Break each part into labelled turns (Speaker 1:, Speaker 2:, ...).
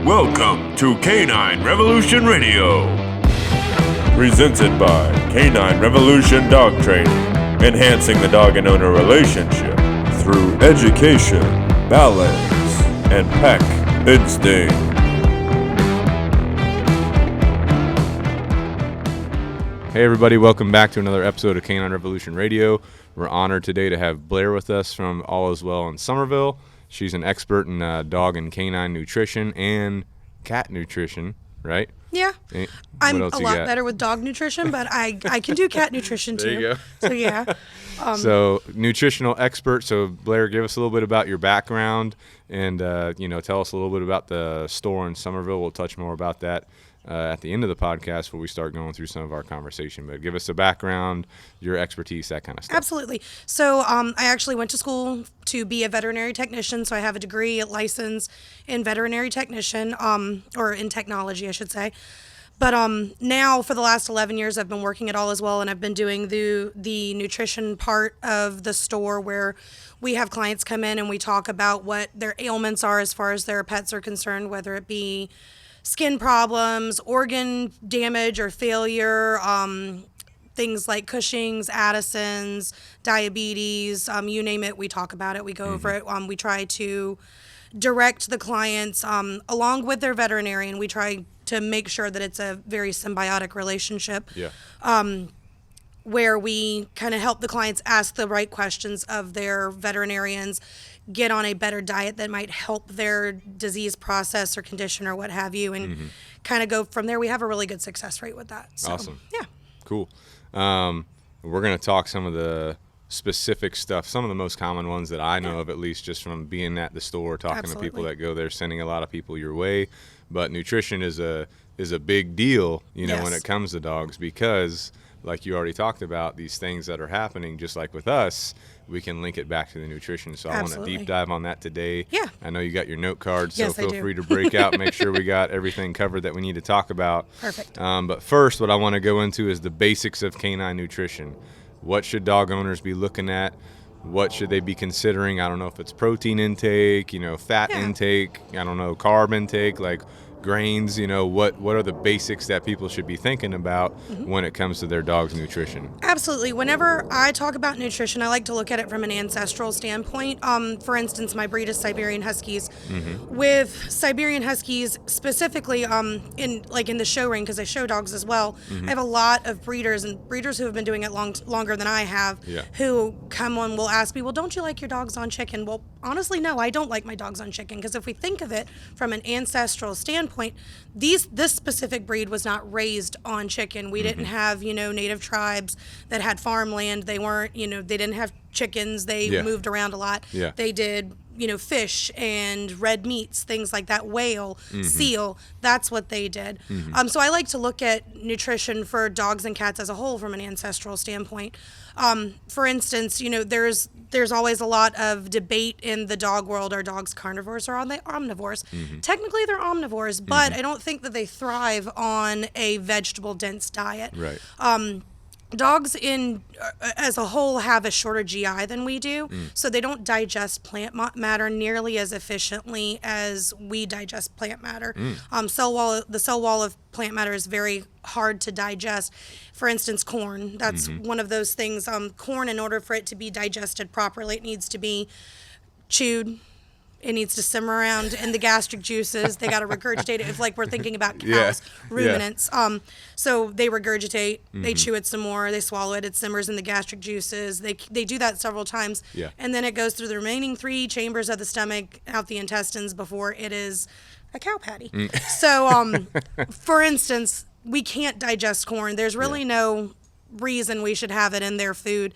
Speaker 1: Welcome to Canine Revolution Radio. Presented by Canine Revolution Dog Training, enhancing the dog and owner relationship through education, balance, and pack instinct.
Speaker 2: Hey everybody, welcome back to another episode of Canine Revolution Radio. We're honored today to have Blair with us from All Is Well in Summerville. She's an expert in dog and canine nutrition and cat nutrition, right?
Speaker 3: Yeah. I'm a lot better with dog nutrition, but I can do cat nutrition too.
Speaker 2: There you go.
Speaker 3: So yeah.
Speaker 2: So nutritional expert. So Blair, give us a little bit about your background and tell us a little bit about the store in Summerville. We'll touch more about that at the end of the podcast before we start going through some of our conversation. But give us a background, your expertise, that kind of stuff.
Speaker 3: Absolutely. So I actually went to school to be a veterinary technician. So I have a degree, a license in veterinary technician, or in technology, I should say. But now for the last 11 years, I've been working at All Is Well, and I've been doing the nutrition part of the store where we have clients come in and we talk about what their ailments are as far as their pets are concerned, whether it be skin problems, organ damage or failure, things like Cushing's, Addison's, diabetes, you name it, we talk about it, we go over it. We try to direct the clients along with their veterinarian. We try to make sure that it's a very symbiotic relationship. Where we kind of help the clients ask the right questions of their veterinarians, get on a better diet that might help their disease process or condition or what have you, and kind of go from there. We have a really good success rate with that. So,
Speaker 2: awesome.
Speaker 3: Yeah.
Speaker 2: Cool. We're going to talk some of the specific stuff, some of the most common ones that I know of, at least just from being at the store, talking to people that go there, sending a lot of people your way. But nutrition is a big deal, when it comes to dogs, because like you already talked about, these things that are happening, just like with us, we can link it back to the nutrition. So I want to deep dive on that today.
Speaker 3: Yeah.
Speaker 2: I know you got your note card, so
Speaker 3: yes,
Speaker 2: feel free to break out, make sure we got everything covered that we need to talk about.
Speaker 3: Perfect.
Speaker 2: But first, what I want to go into is the basics of canine nutrition. What should dog owners be looking at? What should they be considering? I don't know if it's protein intake, fat intake, I don't know, carb intake, like grains, what are the basics that people should be thinking about when it comes to their dog's nutrition?
Speaker 3: Absolutely. Whenever I talk about nutrition, I like to look at it from an ancestral standpoint. For instance, my breed is Siberian Huskies. With Siberian Huskies specifically, in the show ring, because I show dogs as well, I have a lot of breeders who have been doing it longer than I have, who come on will ask me, well, don't you like your dogs on chicken? Well, honestly, no, I don't like my dogs on chicken, because if we think of it from an ancestral standpoint, this specific breed was not raised on chicken. We didn't have, native tribes that had farmland. They weren't, they didn't have chickens. They moved around a lot. They did, fish and red meats, things like that, whale, seal. That's what they did. So I like to look at nutrition for dogs and cats as a whole from an ancestral standpoint. For instance, there's always a lot of debate in the dog world. Are dogs carnivores or are they omnivores? Technically, they're omnivores, but I don't think that they thrive on a vegetable-dense diet.
Speaker 2: Right.
Speaker 3: Dogs as a whole have a shorter GI than we do, so they don't digest plant matter nearly as efficiently as we digest plant matter. The cell wall of plant matter is very hard to digest. For instance, corn, that's one of those things. Corn, in order for it to be digested properly, it needs to be chewed. It needs to simmer around in the gastric juices. They got to regurgitate it. If we're thinking about cows, ruminants. So they regurgitate, they chew it some more, they swallow it, it simmers in the gastric juices. They do that several times. And then it goes through the remaining 3 chambers of the stomach, out the intestines before it is a cow patty. So, for instance, we can't digest corn. There's really no reason we should have it in their food.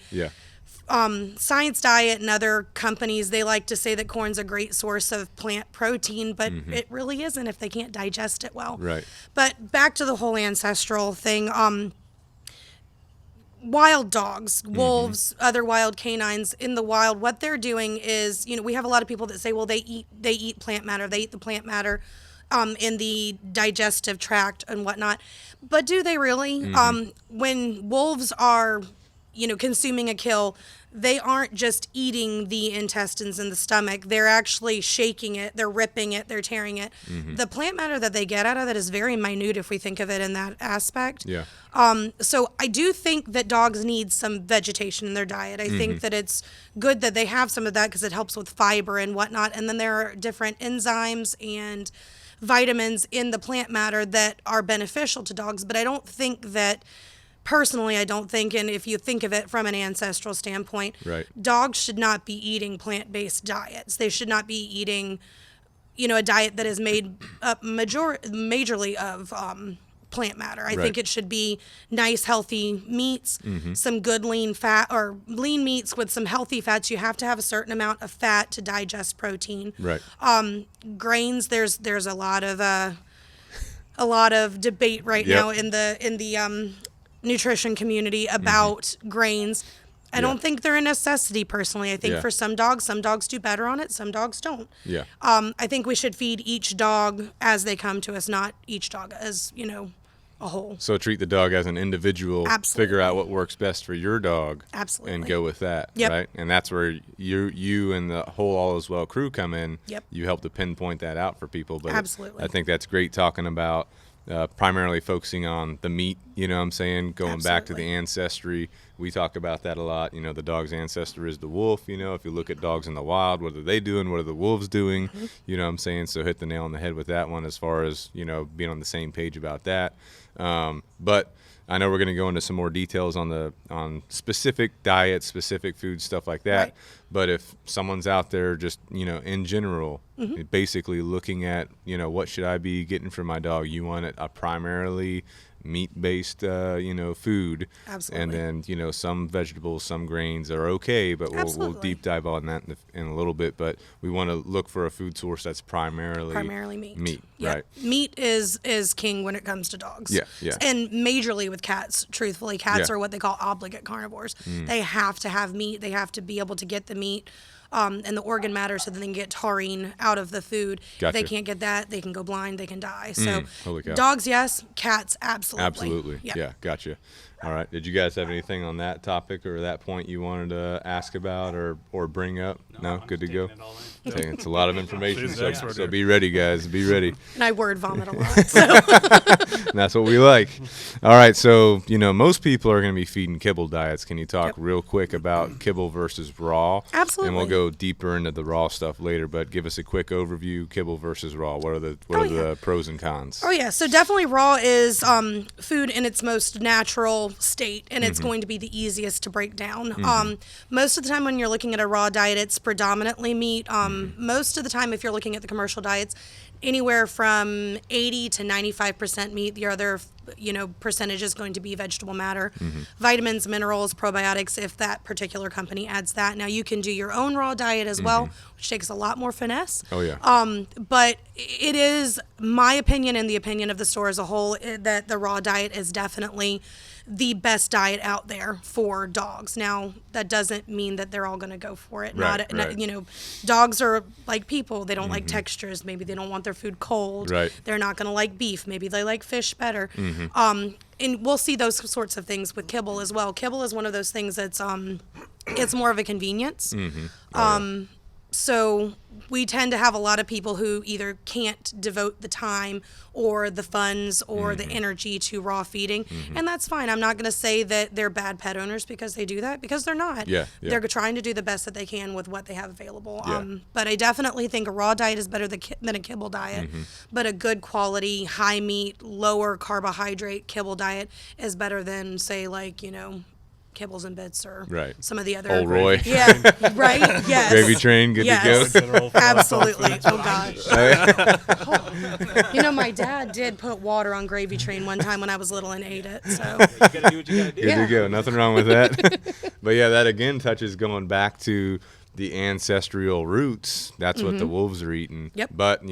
Speaker 3: Science Diet and other companies, they like to say that corn's a great source of plant protein, but it really isn't if they can't digest it well.
Speaker 2: Right.
Speaker 3: But back to the whole ancestral thing, wild dogs, wolves, other wild canines in the wild, what they're doing is, we have a lot of people that say, well, they eat plant matter, they eat the plant matter in the digestive tract and whatnot. But do they really? When wolves are consuming a kill, they aren't just eating the intestines and the stomach. They're actually shaking it. They're ripping it. They're tearing it. The plant matter that they get out of it is very minute if we think of it in that aspect.
Speaker 2: Yeah.
Speaker 3: So I do think that dogs need some vegetation in their diet. I think that it's good that they have some of that because it helps with fiber and whatnot. And then there are different enzymes and vitamins in the plant matter that are beneficial to dogs. But I don't think that... Personally, I don't think, and if you think of it from an ancestral standpoint,
Speaker 2: right,
Speaker 3: dogs should not be eating plant-based diets. They should not be eating, a diet that is made up majorly of plant matter. I think it should be nice, healthy meats, some good lean fat, or lean meats with some healthy fats. You have to have a certain amount of fat to digest protein.
Speaker 2: Right.
Speaker 3: Grains. There's a lot of debate right now in the nutrition community about grains. I don't think they're a necessity personally. I think for some dogs do better on it, some dogs don't.
Speaker 2: Yeah.
Speaker 3: I think we should feed each dog as they come to us, not each dog as, a whole.
Speaker 2: So treat the dog as an individual.
Speaker 3: Absolutely.
Speaker 2: Figure out what works best for your dog.
Speaker 3: Absolutely.
Speaker 2: And go with that.
Speaker 3: Yep.
Speaker 2: Right. And that's where you and the whole All Is Well crew come in.
Speaker 3: Yep.
Speaker 2: You help to pinpoint that out for people. But
Speaker 3: Absolutely.
Speaker 2: I think that's great talking about primarily focusing on the meat, going
Speaker 3: Absolutely.
Speaker 2: back to the ancestry. We talk about that a lot. The dog's ancestor is the wolf. If you look at dogs in the wild, what are they doing? What are the wolves doing? So hit the nail on the head with that one as far as, being on the same page about that. But I know we're going to go into some more details on specific diets, specific foods, stuff like that.
Speaker 3: Right.
Speaker 2: But if someone's out there just, in general, basically looking at, what should I be getting for my dog? You want a primarily meat-based, food.
Speaker 3: Absolutely.
Speaker 2: And then, some vegetables, some grains are okay, but we'll deep dive on that in a little bit. But we want to look for a food source that's primarily
Speaker 3: meat.
Speaker 2: Meat,
Speaker 3: Yep.
Speaker 2: right?
Speaker 3: Meat is king when it comes to dogs.
Speaker 2: Yeah, yeah.
Speaker 3: And majorly with cats, truthfully. Cats
Speaker 2: Yeah.
Speaker 3: are what they call obligate carnivores. They have to have meat. They have to be able to get the meat and the organ matter so that they can get taurine out of the food.
Speaker 2: Gotcha.
Speaker 3: If they can't get that, they can go blind, they can die. So
Speaker 2: holy cow.
Speaker 3: dogs, yes. Cats, absolutely.
Speaker 2: Absolutely.
Speaker 3: Yep.
Speaker 2: Yeah, gotcha. All right. Did you guys have anything on that topic or that point you wanted to ask about or bring up? No? Good to go? It's a lot of information, so be ready, guys. Be ready.
Speaker 3: And I word vomit a lot. So.
Speaker 2: And that's what we like. All right. So, most people are going to be feeding kibble diets. Can you talk real quick about kibble versus raw?
Speaker 3: Absolutely.
Speaker 2: And we'll go deeper into the raw stuff later, but give us a quick overview, kibble versus raw. What are the pros and cons?
Speaker 3: Oh, yeah. So definitely raw is food in its most natural state, and it's going to be the easiest to break down. Most of the time when you're looking at a raw diet, it's predominantly meat. Most of the time, if you're looking at the commercial diets, anywhere from 80 to 95% meat. The other, percentage is going to be vegetable matter, vitamins, minerals, probiotics, if that particular company adds that. Now, you can do your own raw diet as well, which takes a lot more finesse.
Speaker 2: Oh, yeah.
Speaker 3: But it is my opinion and the opinion of the store as a whole that the raw diet is definitely the best diet out there for dogs. Now, that doesn't mean that they're all going to go for it.
Speaker 2: Right.
Speaker 3: Dogs are like people. They don't like textures. Maybe they don't want their food cold.
Speaker 2: Right.
Speaker 3: They're not going to like beef. Maybe they like fish better. And we'll see those sorts of things with kibble as well. Kibble is one of those things that's it's more of a convenience. So we tend to have a lot of people who either can't devote the time or the funds or the energy to raw feeding. And that's fine. I'm not going to say that they're bad pet owners because they do that, because they're not.
Speaker 2: Yeah.
Speaker 3: They're trying to do the best that they can with what they have available.
Speaker 2: Yeah.
Speaker 3: But I definitely think a raw diet is better than a kibble diet. But a good quality, high meat, lower carbohydrate kibble diet is better than, say, Kibbles and Bits or some of the other.
Speaker 2: Old Roy.
Speaker 3: Yeah, right? Yes.
Speaker 2: Gravy Train, good to go?
Speaker 3: Absolutely. Oh, gosh. My dad did put water on Gravy Train one time when I was little and ate it. So
Speaker 4: You got to do what you got to do.
Speaker 2: Good to go. Nothing wrong with that. But, yeah, that again touches going back to the ancestral roots. That's what the wolves are eating.
Speaker 3: Yep.
Speaker 2: But,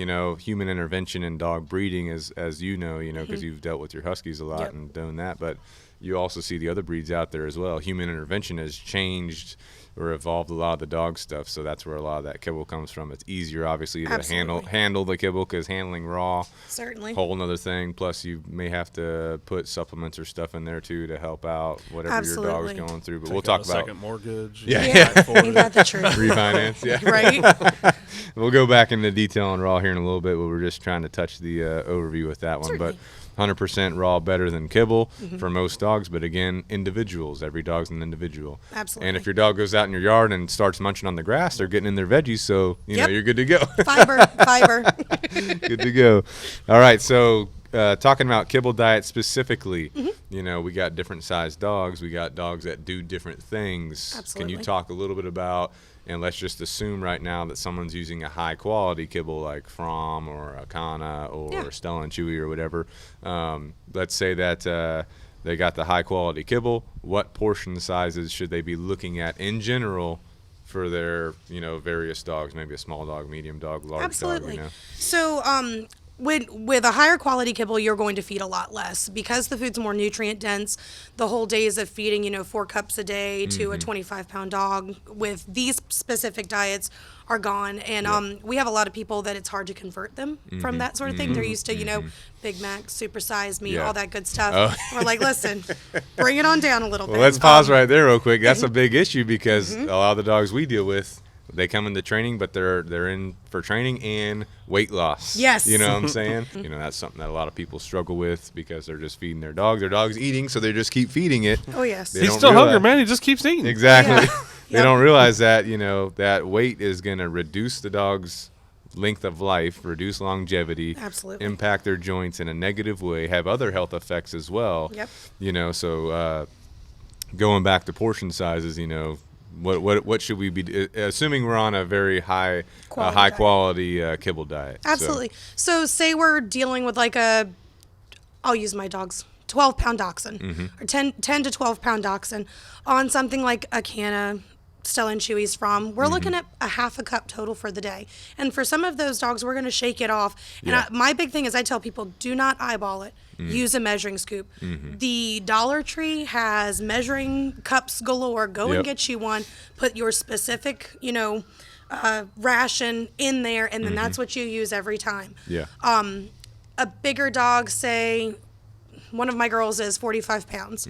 Speaker 2: human intervention in dog breeding, as you know, because you've dealt with your huskies a lot and done that. But you also see the other breeds out there as well. Human intervention has changed or evolved a lot of the dog stuff, so that's where a lot of that kibble comes from. It's easier, obviously, to handle the kibble, because handling raw,
Speaker 3: certainly,
Speaker 2: whole nother thing. Plus, you may have to put supplements or stuff in there too to help out whatever your dog's going through. But we'll talk about
Speaker 4: second mortgage.
Speaker 3: Yeah. Ain't that the truth?
Speaker 2: Refinance, yeah.
Speaker 3: Right.
Speaker 2: We'll go back into detail on raw here in a little bit, but we're just trying to touch the overview with that one.
Speaker 3: Certainly.
Speaker 2: But 100% raw better than kibble for most dogs, but again, individuals. Every dog's an individual.
Speaker 3: Absolutely.
Speaker 2: And if your dog goes out in your yard and starts munching on the grass, they're getting in their veggies, so you know you're good to go.
Speaker 3: Fiber.
Speaker 2: Good to go. All right, so talking about kibble diet specifically, you know, we got different sized dogs. We got dogs that do different things.
Speaker 3: Absolutely.
Speaker 2: Can you talk a little bit about, and let's just assume right now that someone's using a high quality kibble like From or a Kana or Stella and Chewy or whatever. Let's say that they got the high quality kibble. What portion sizes should they be looking at in general for their, you know, various dogs? Maybe a small dog, medium dog, large dog. You know?
Speaker 3: So with a higher quality kibble, you're going to feed a lot less because the food's more nutrient dense. The whole days of feeding, you know, 4 cups a day to a 25-pound dog with these specific diets are gone. And we have a lot of people that it's hard to convert them from that sort of thing. They're used to, you know, Big Mac, supersize me, all that good stuff. We're like, listen, bring it on down a little bit.
Speaker 2: Well, let's pause right there real quick. That's a big issue because a lot of the dogs we deal with, they come into training, but they're in for training and weight loss.
Speaker 3: Yes.
Speaker 2: You know what I'm saying? You know, that's something that a lot of people struggle with because they're just feeding their dog. Their dog's eating, so they just keep feeding it.
Speaker 3: Oh, yes.
Speaker 4: He's still hungry, man. He just keeps eating.
Speaker 2: Exactly.
Speaker 3: Yeah.
Speaker 2: They don't realize that, you know, that weight is going to reduce the dog's length of life, reduce longevity,
Speaker 3: absolutely,
Speaker 2: impact their joints in a negative way, have other health effects as well.
Speaker 3: Yep.
Speaker 2: You know, so going back to portion sizes, you know, what should we be assuming we're on a very high quality kibble diet?
Speaker 3: Absolutely. So say we're dealing with like I'll use my dog's 12-pound dachshund or 10 to 12-pound dachshund on something like a Kana, Stella and Chewy's From. We're looking at a half a cup total for the day. And for some of those dogs, we're going to shake it off. And my big thing is I tell people, do not eyeball it. Use a measuring scoop. The Dollar Tree has measuring cups galore. Go and get you one. Put your specific, you know, ration in there, and then that's what you use every time.
Speaker 2: Yeah.
Speaker 3: A bigger dog, say, one of my girls is 45 pounds.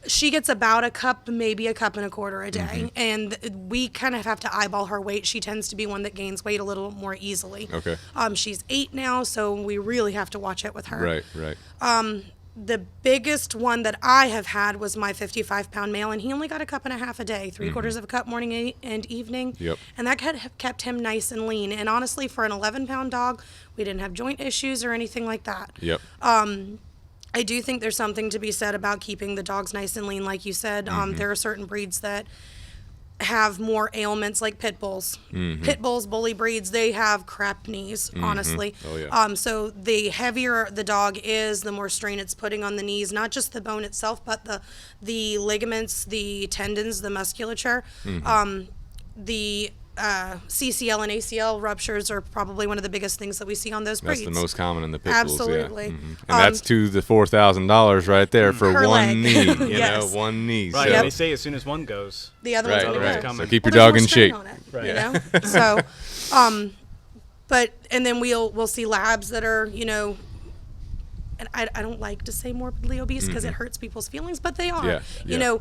Speaker 3: She gets about a cup, maybe a cup and a quarter a day. And we kind of have to eyeball her weight. She tends to be one that gains weight a little more easily.
Speaker 2: Okay.
Speaker 3: She's 8 now, so we really have to watch it with her.
Speaker 2: Right.
Speaker 3: The biggest one that I have had was my 55-pound male, and he only got a cup and a half a day, 3/4 of a cup morning and evening.
Speaker 2: Yep.
Speaker 3: And that kept him nice and lean. And honestly, for an 11-pound dog, we didn't have joint issues or anything like that.
Speaker 2: Yep.
Speaker 3: I do think there's something to be said about keeping the dogs nice and lean, like you said. There are certain breeds that have more ailments, like pit bulls. Pit bulls, bully breeds, they have crap knees, honestly.
Speaker 2: Oh, yeah.
Speaker 3: So the heavier the dog is, the more strain it's putting on the knees, not just the bone itself, but the ligaments, the tendons, the musculature. The CCL and ACL ruptures are probably one of the biggest things that we see on those breeds.
Speaker 2: That's the most common in the pit bulls.
Speaker 3: Absolutely.
Speaker 2: And that's to the $4,000 right there for
Speaker 3: per
Speaker 2: one
Speaker 3: leg.
Speaker 2: knee. You
Speaker 3: Yes.
Speaker 2: know, one knee.
Speaker 5: Right.
Speaker 2: So,
Speaker 5: And they say as soon as one goes,
Speaker 3: The other one's going
Speaker 2: right.
Speaker 3: to go.
Speaker 2: So keep your
Speaker 3: Well,
Speaker 2: dog
Speaker 3: there's
Speaker 2: in
Speaker 3: more strain
Speaker 2: shape.
Speaker 3: on it,
Speaker 5: Right.
Speaker 3: you know? So, but, and then we'll see labs that are, you know, and I don't like to say morbidly obese because it hurts people's feelings, but they are.
Speaker 2: Yeah,
Speaker 3: You know,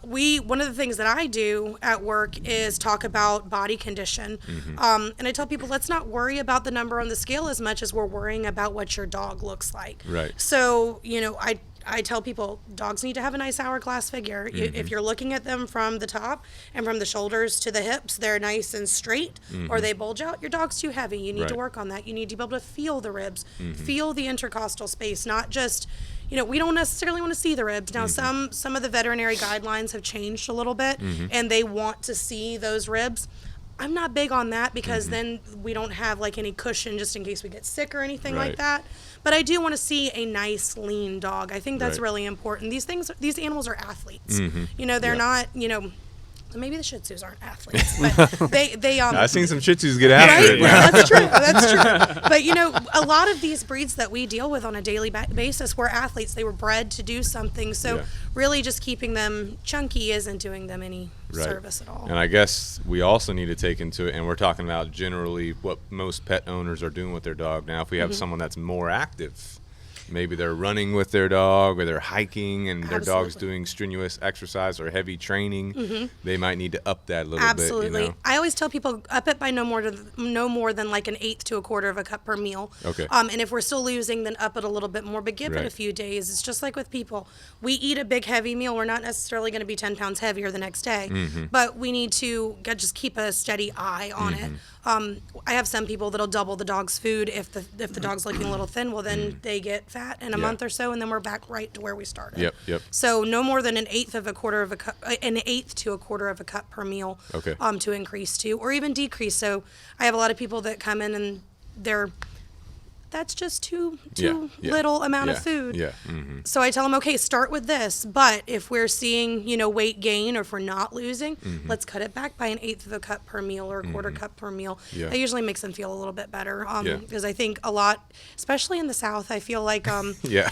Speaker 3: one of the things that I do at work is talk about body condition. And I tell people, let's not worry about the number on the scale as much as we're worrying about what your dog looks like.
Speaker 2: Right.
Speaker 3: So, you know, I tell people dogs need to have a nice hourglass figure. If you're looking at them from the top and from the shoulders to the hips, they're nice and straight, or they bulge out, your dog's too heavy. You need to work on that. You need to be able to feel the ribs, feel the intercostal space, not just, you know, we don't necessarily want to see the ribs. Now, some of the veterinary guidelines have changed a little bit, and they want to see those ribs. I'm not big on that because then we don't have like any cushion just in case we get sick or anything like that. But I do want to see a nice, lean dog. I think that's really important. These animals are athletes. You know, they're not, you know, maybe the Shih Tzus aren't athletes, but they
Speaker 2: I've seen some Shih Tzus get after
Speaker 3: right?
Speaker 2: it.
Speaker 3: Yeah, that's true. That's true. But a lot of these breeds that we deal with on a daily basis were athletes. They were bred to do something. So really, just keeping them chunky isn't doing them any service at all.
Speaker 2: And I guess we also need to take into it, and we're talking about generally what most pet owners are doing with their dog. Now, if we have someone that's more active, maybe they're running with their dog or they're hiking and their dog's doing strenuous exercise or heavy training, they might need to up that a little bit.
Speaker 3: Absolutely. I always tell people up it by no more than like an eighth to a quarter of a cup per meal.
Speaker 2: Okay.
Speaker 3: And if we're still losing, then up it a little bit more, but give it a few days. It's just like with people. We eat a big heavy meal. We're not necessarily going to be 10 pounds heavier the next day, but we need to just keep a steady eye on it. I have some people that'll double the dog's food if the dog's looking a little thin. Well, then they get fat in a month or so, and then we're back right to where we started.
Speaker 2: Yep.
Speaker 3: So no more than an eighth to a quarter of a cup per meal.
Speaker 2: Okay.
Speaker 3: To increase to, or even decrease. So I have a lot of people that come in and that's just too little amount of food.
Speaker 2: Yeah.
Speaker 3: So I tell them, okay, start with this. But if we're seeing, weight gain, or if we're not losing, let's cut it back by an eighth of a cup per meal or a quarter cup per meal.
Speaker 2: Yeah.
Speaker 3: That usually makes them feel a little bit better. Because I think a lot, especially in the South, I feel like the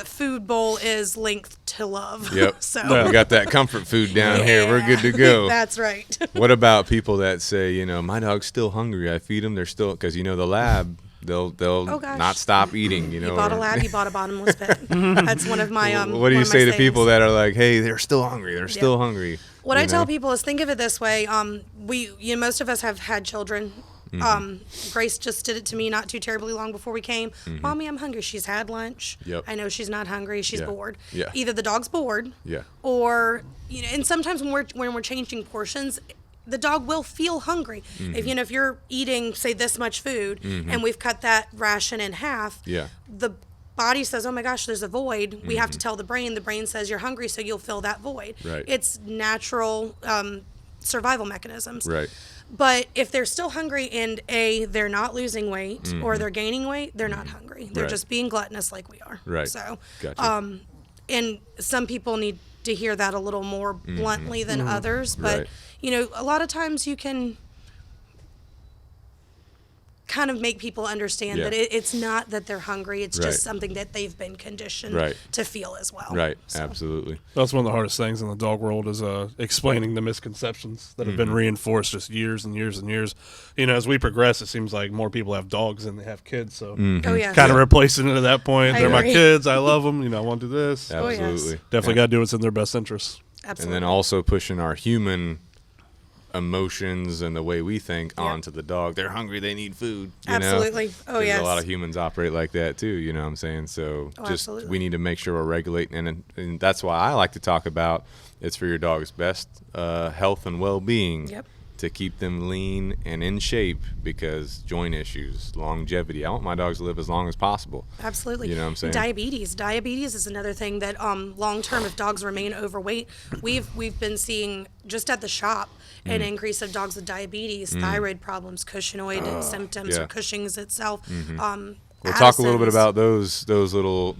Speaker 3: food bowl is linked to love.
Speaker 2: Yep.
Speaker 3: So
Speaker 2: we got that comfort food down here. We're good to go.
Speaker 3: That's right.
Speaker 2: What about people that say, my dog's still hungry? I feed them. They're still, because the lab, they'll not stop eating.
Speaker 3: You bought a lab, you bought a bottomless pit. That's one of my
Speaker 2: what do you say to people that are like, hey, they're still hungry? They're still hungry.
Speaker 3: What I tell people is, think of it this way. Most of us have had children. Grace just did it to me not too terribly long before we came. Mommy, I'm hungry. She's had lunch.
Speaker 2: Yep.
Speaker 3: I know she's not hungry. She's bored.
Speaker 2: Yeah.
Speaker 3: Either the dog's bored.
Speaker 2: Yeah.
Speaker 3: Or and sometimes when we're changing portions, the dog will feel hungry. If you're eating, say, this much food, and we've cut that ration in half, the body says, oh my gosh, there's a void. We have to tell the brain. The brain says you're hungry, so you'll fill that void.
Speaker 2: Right.
Speaker 3: It's natural survival mechanisms.
Speaker 2: Right.
Speaker 3: But if they're still hungry and they're not losing weight or they're gaining weight, they're not hungry. They're just being gluttonous like we are.
Speaker 2: Right.
Speaker 3: So,
Speaker 2: Gotcha.
Speaker 3: And some people need to hear that a little more bluntly than others. But, a lot of times you can kind of make people understand that it's not that they're hungry. It's just something that they've been conditioned to feel as well.
Speaker 2: Right.
Speaker 3: So.
Speaker 2: Absolutely.
Speaker 4: That's one of the hardest things in the dog world is explaining the misconceptions that have been reinforced just years and years and years. As we progress, it seems like more people have dogs than they have kids. So
Speaker 3: Oh, yeah.
Speaker 4: kind of replacing it at that point.
Speaker 3: I
Speaker 4: They're my
Speaker 3: agree.
Speaker 4: kids. I love them. I want to do this.
Speaker 2: Absolutely.
Speaker 3: Oh, yes.
Speaker 4: Definitely got to do what's in their best interest.
Speaker 3: Absolutely.
Speaker 2: And then also pushing our human emotions and the way we think onto the dog. They're hungry, they need food.
Speaker 3: Absolutely. Oh, yes.
Speaker 2: A lot of humans operate like that too, you know what I'm saying? So
Speaker 3: absolutely.
Speaker 2: we need to make sure we're regulating, and that's why I like to talk about it's for your dog's best health and well-being.
Speaker 3: Yep.
Speaker 2: To keep them lean and in shape, because joint issues, longevity. I want my dogs to live as long as possible.
Speaker 3: Absolutely.
Speaker 2: You know what I'm saying?
Speaker 3: Diabetes is another thing that long term, if dogs remain overweight, we've been seeing just at the shop an increase of dogs with diabetes, thyroid problems, cushingoid symptoms, or Cushing's itself.
Speaker 2: We'll talk a little bit about those little,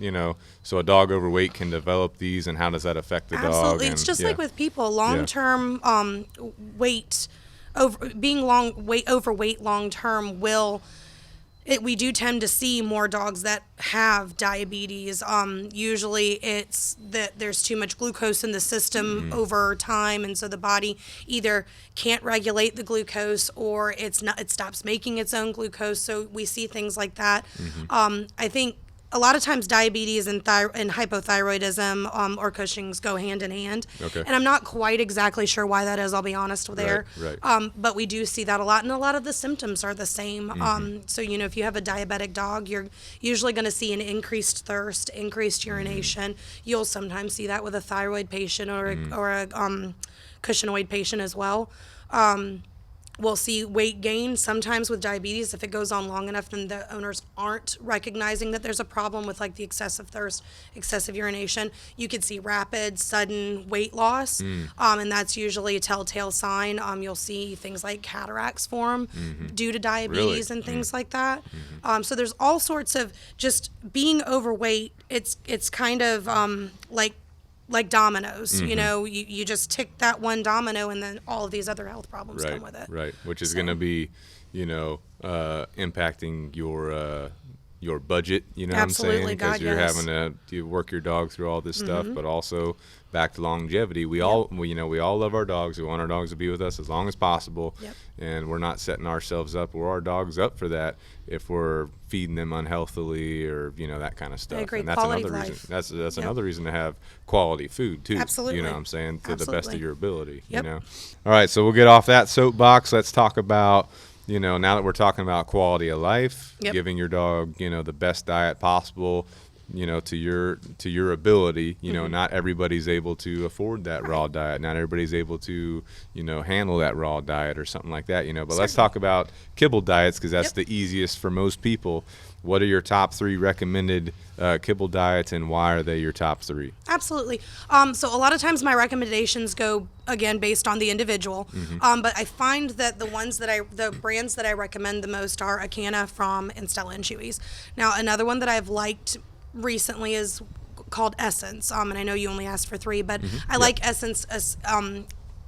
Speaker 2: so a dog overweight can develop these, and how does that affect the dog?
Speaker 3: Absolutely. It's just like with people, long-term overweight long-term we do tend to see more dogs that have diabetes. Usually it's that there's too much glucose in the system over time, and so the body either can't regulate the glucose or it stops making its own glucose. So we see things like that. I think a lot of times diabetes and hypothyroidism or Cushing's go hand in hand.
Speaker 2: Okay.
Speaker 3: And I'm not quite exactly sure why that is, I'll be honest there.
Speaker 2: Right.
Speaker 3: But we do see that a lot, and a lot of the symptoms are the same. So, if you have a diabetic dog, you're usually going to see an increased thirst, increased urination. You'll sometimes see that with a thyroid patient or a Cushing's patient as well. We'll see weight gain sometimes with diabetes. If it goes on long enough, then the owners aren't recognizing that there's a problem with like the excessive thirst, excessive urination. You could see rapid, sudden weight loss, and that's usually a telltale sign. You'll see things like cataracts form due to diabetes and things like that. So there's all sorts of just being overweight. It's kind of like like dominoes.
Speaker 2: Mm-hmm.
Speaker 3: You know, you just tick that one domino, and then all of these other health problems come with it.
Speaker 2: Right, which is going to be, impacting your budget, you know
Speaker 3: Absolutely,
Speaker 2: what I'm saying? Because
Speaker 3: God,
Speaker 2: you're
Speaker 3: yes.
Speaker 2: having to work your dog through all this stuff, but also back to longevity. We all love our dogs. We want our dogs to be with us as long as possible, and we're not setting ourselves up or our dogs up for that if we're feeding them unhealthily or that kind of stuff.
Speaker 3: I agree.
Speaker 2: And that's
Speaker 3: Quality
Speaker 2: another
Speaker 3: of
Speaker 2: reason.
Speaker 3: life.
Speaker 2: That's another reason to have quality food too.
Speaker 3: Absolutely.
Speaker 2: You know what I'm saying? To the best of
Speaker 3: Absolutely.
Speaker 2: your ability.
Speaker 3: Yep.
Speaker 2: All right, so we'll get off that soapbox. Let's talk about now that we're talking about quality of life, giving your dog, the best diet possible, to your ability. Not everybody's able to afford that raw diet. Not everybody's able to, handle that raw diet or something like that. But let's talk about kibble diets because that's the easiest for most people. What are your top 3 recommended kibble diets, and why are they your top 3?
Speaker 3: Absolutely. So a lot of times my recommendations go, again, based on the individual. But I find that the brands that I recommend the most are Acana, From, and Stella & Chewy's. Now, another one that I've liked recently is called Essence. And I know you only asked for 3, but I like Essence as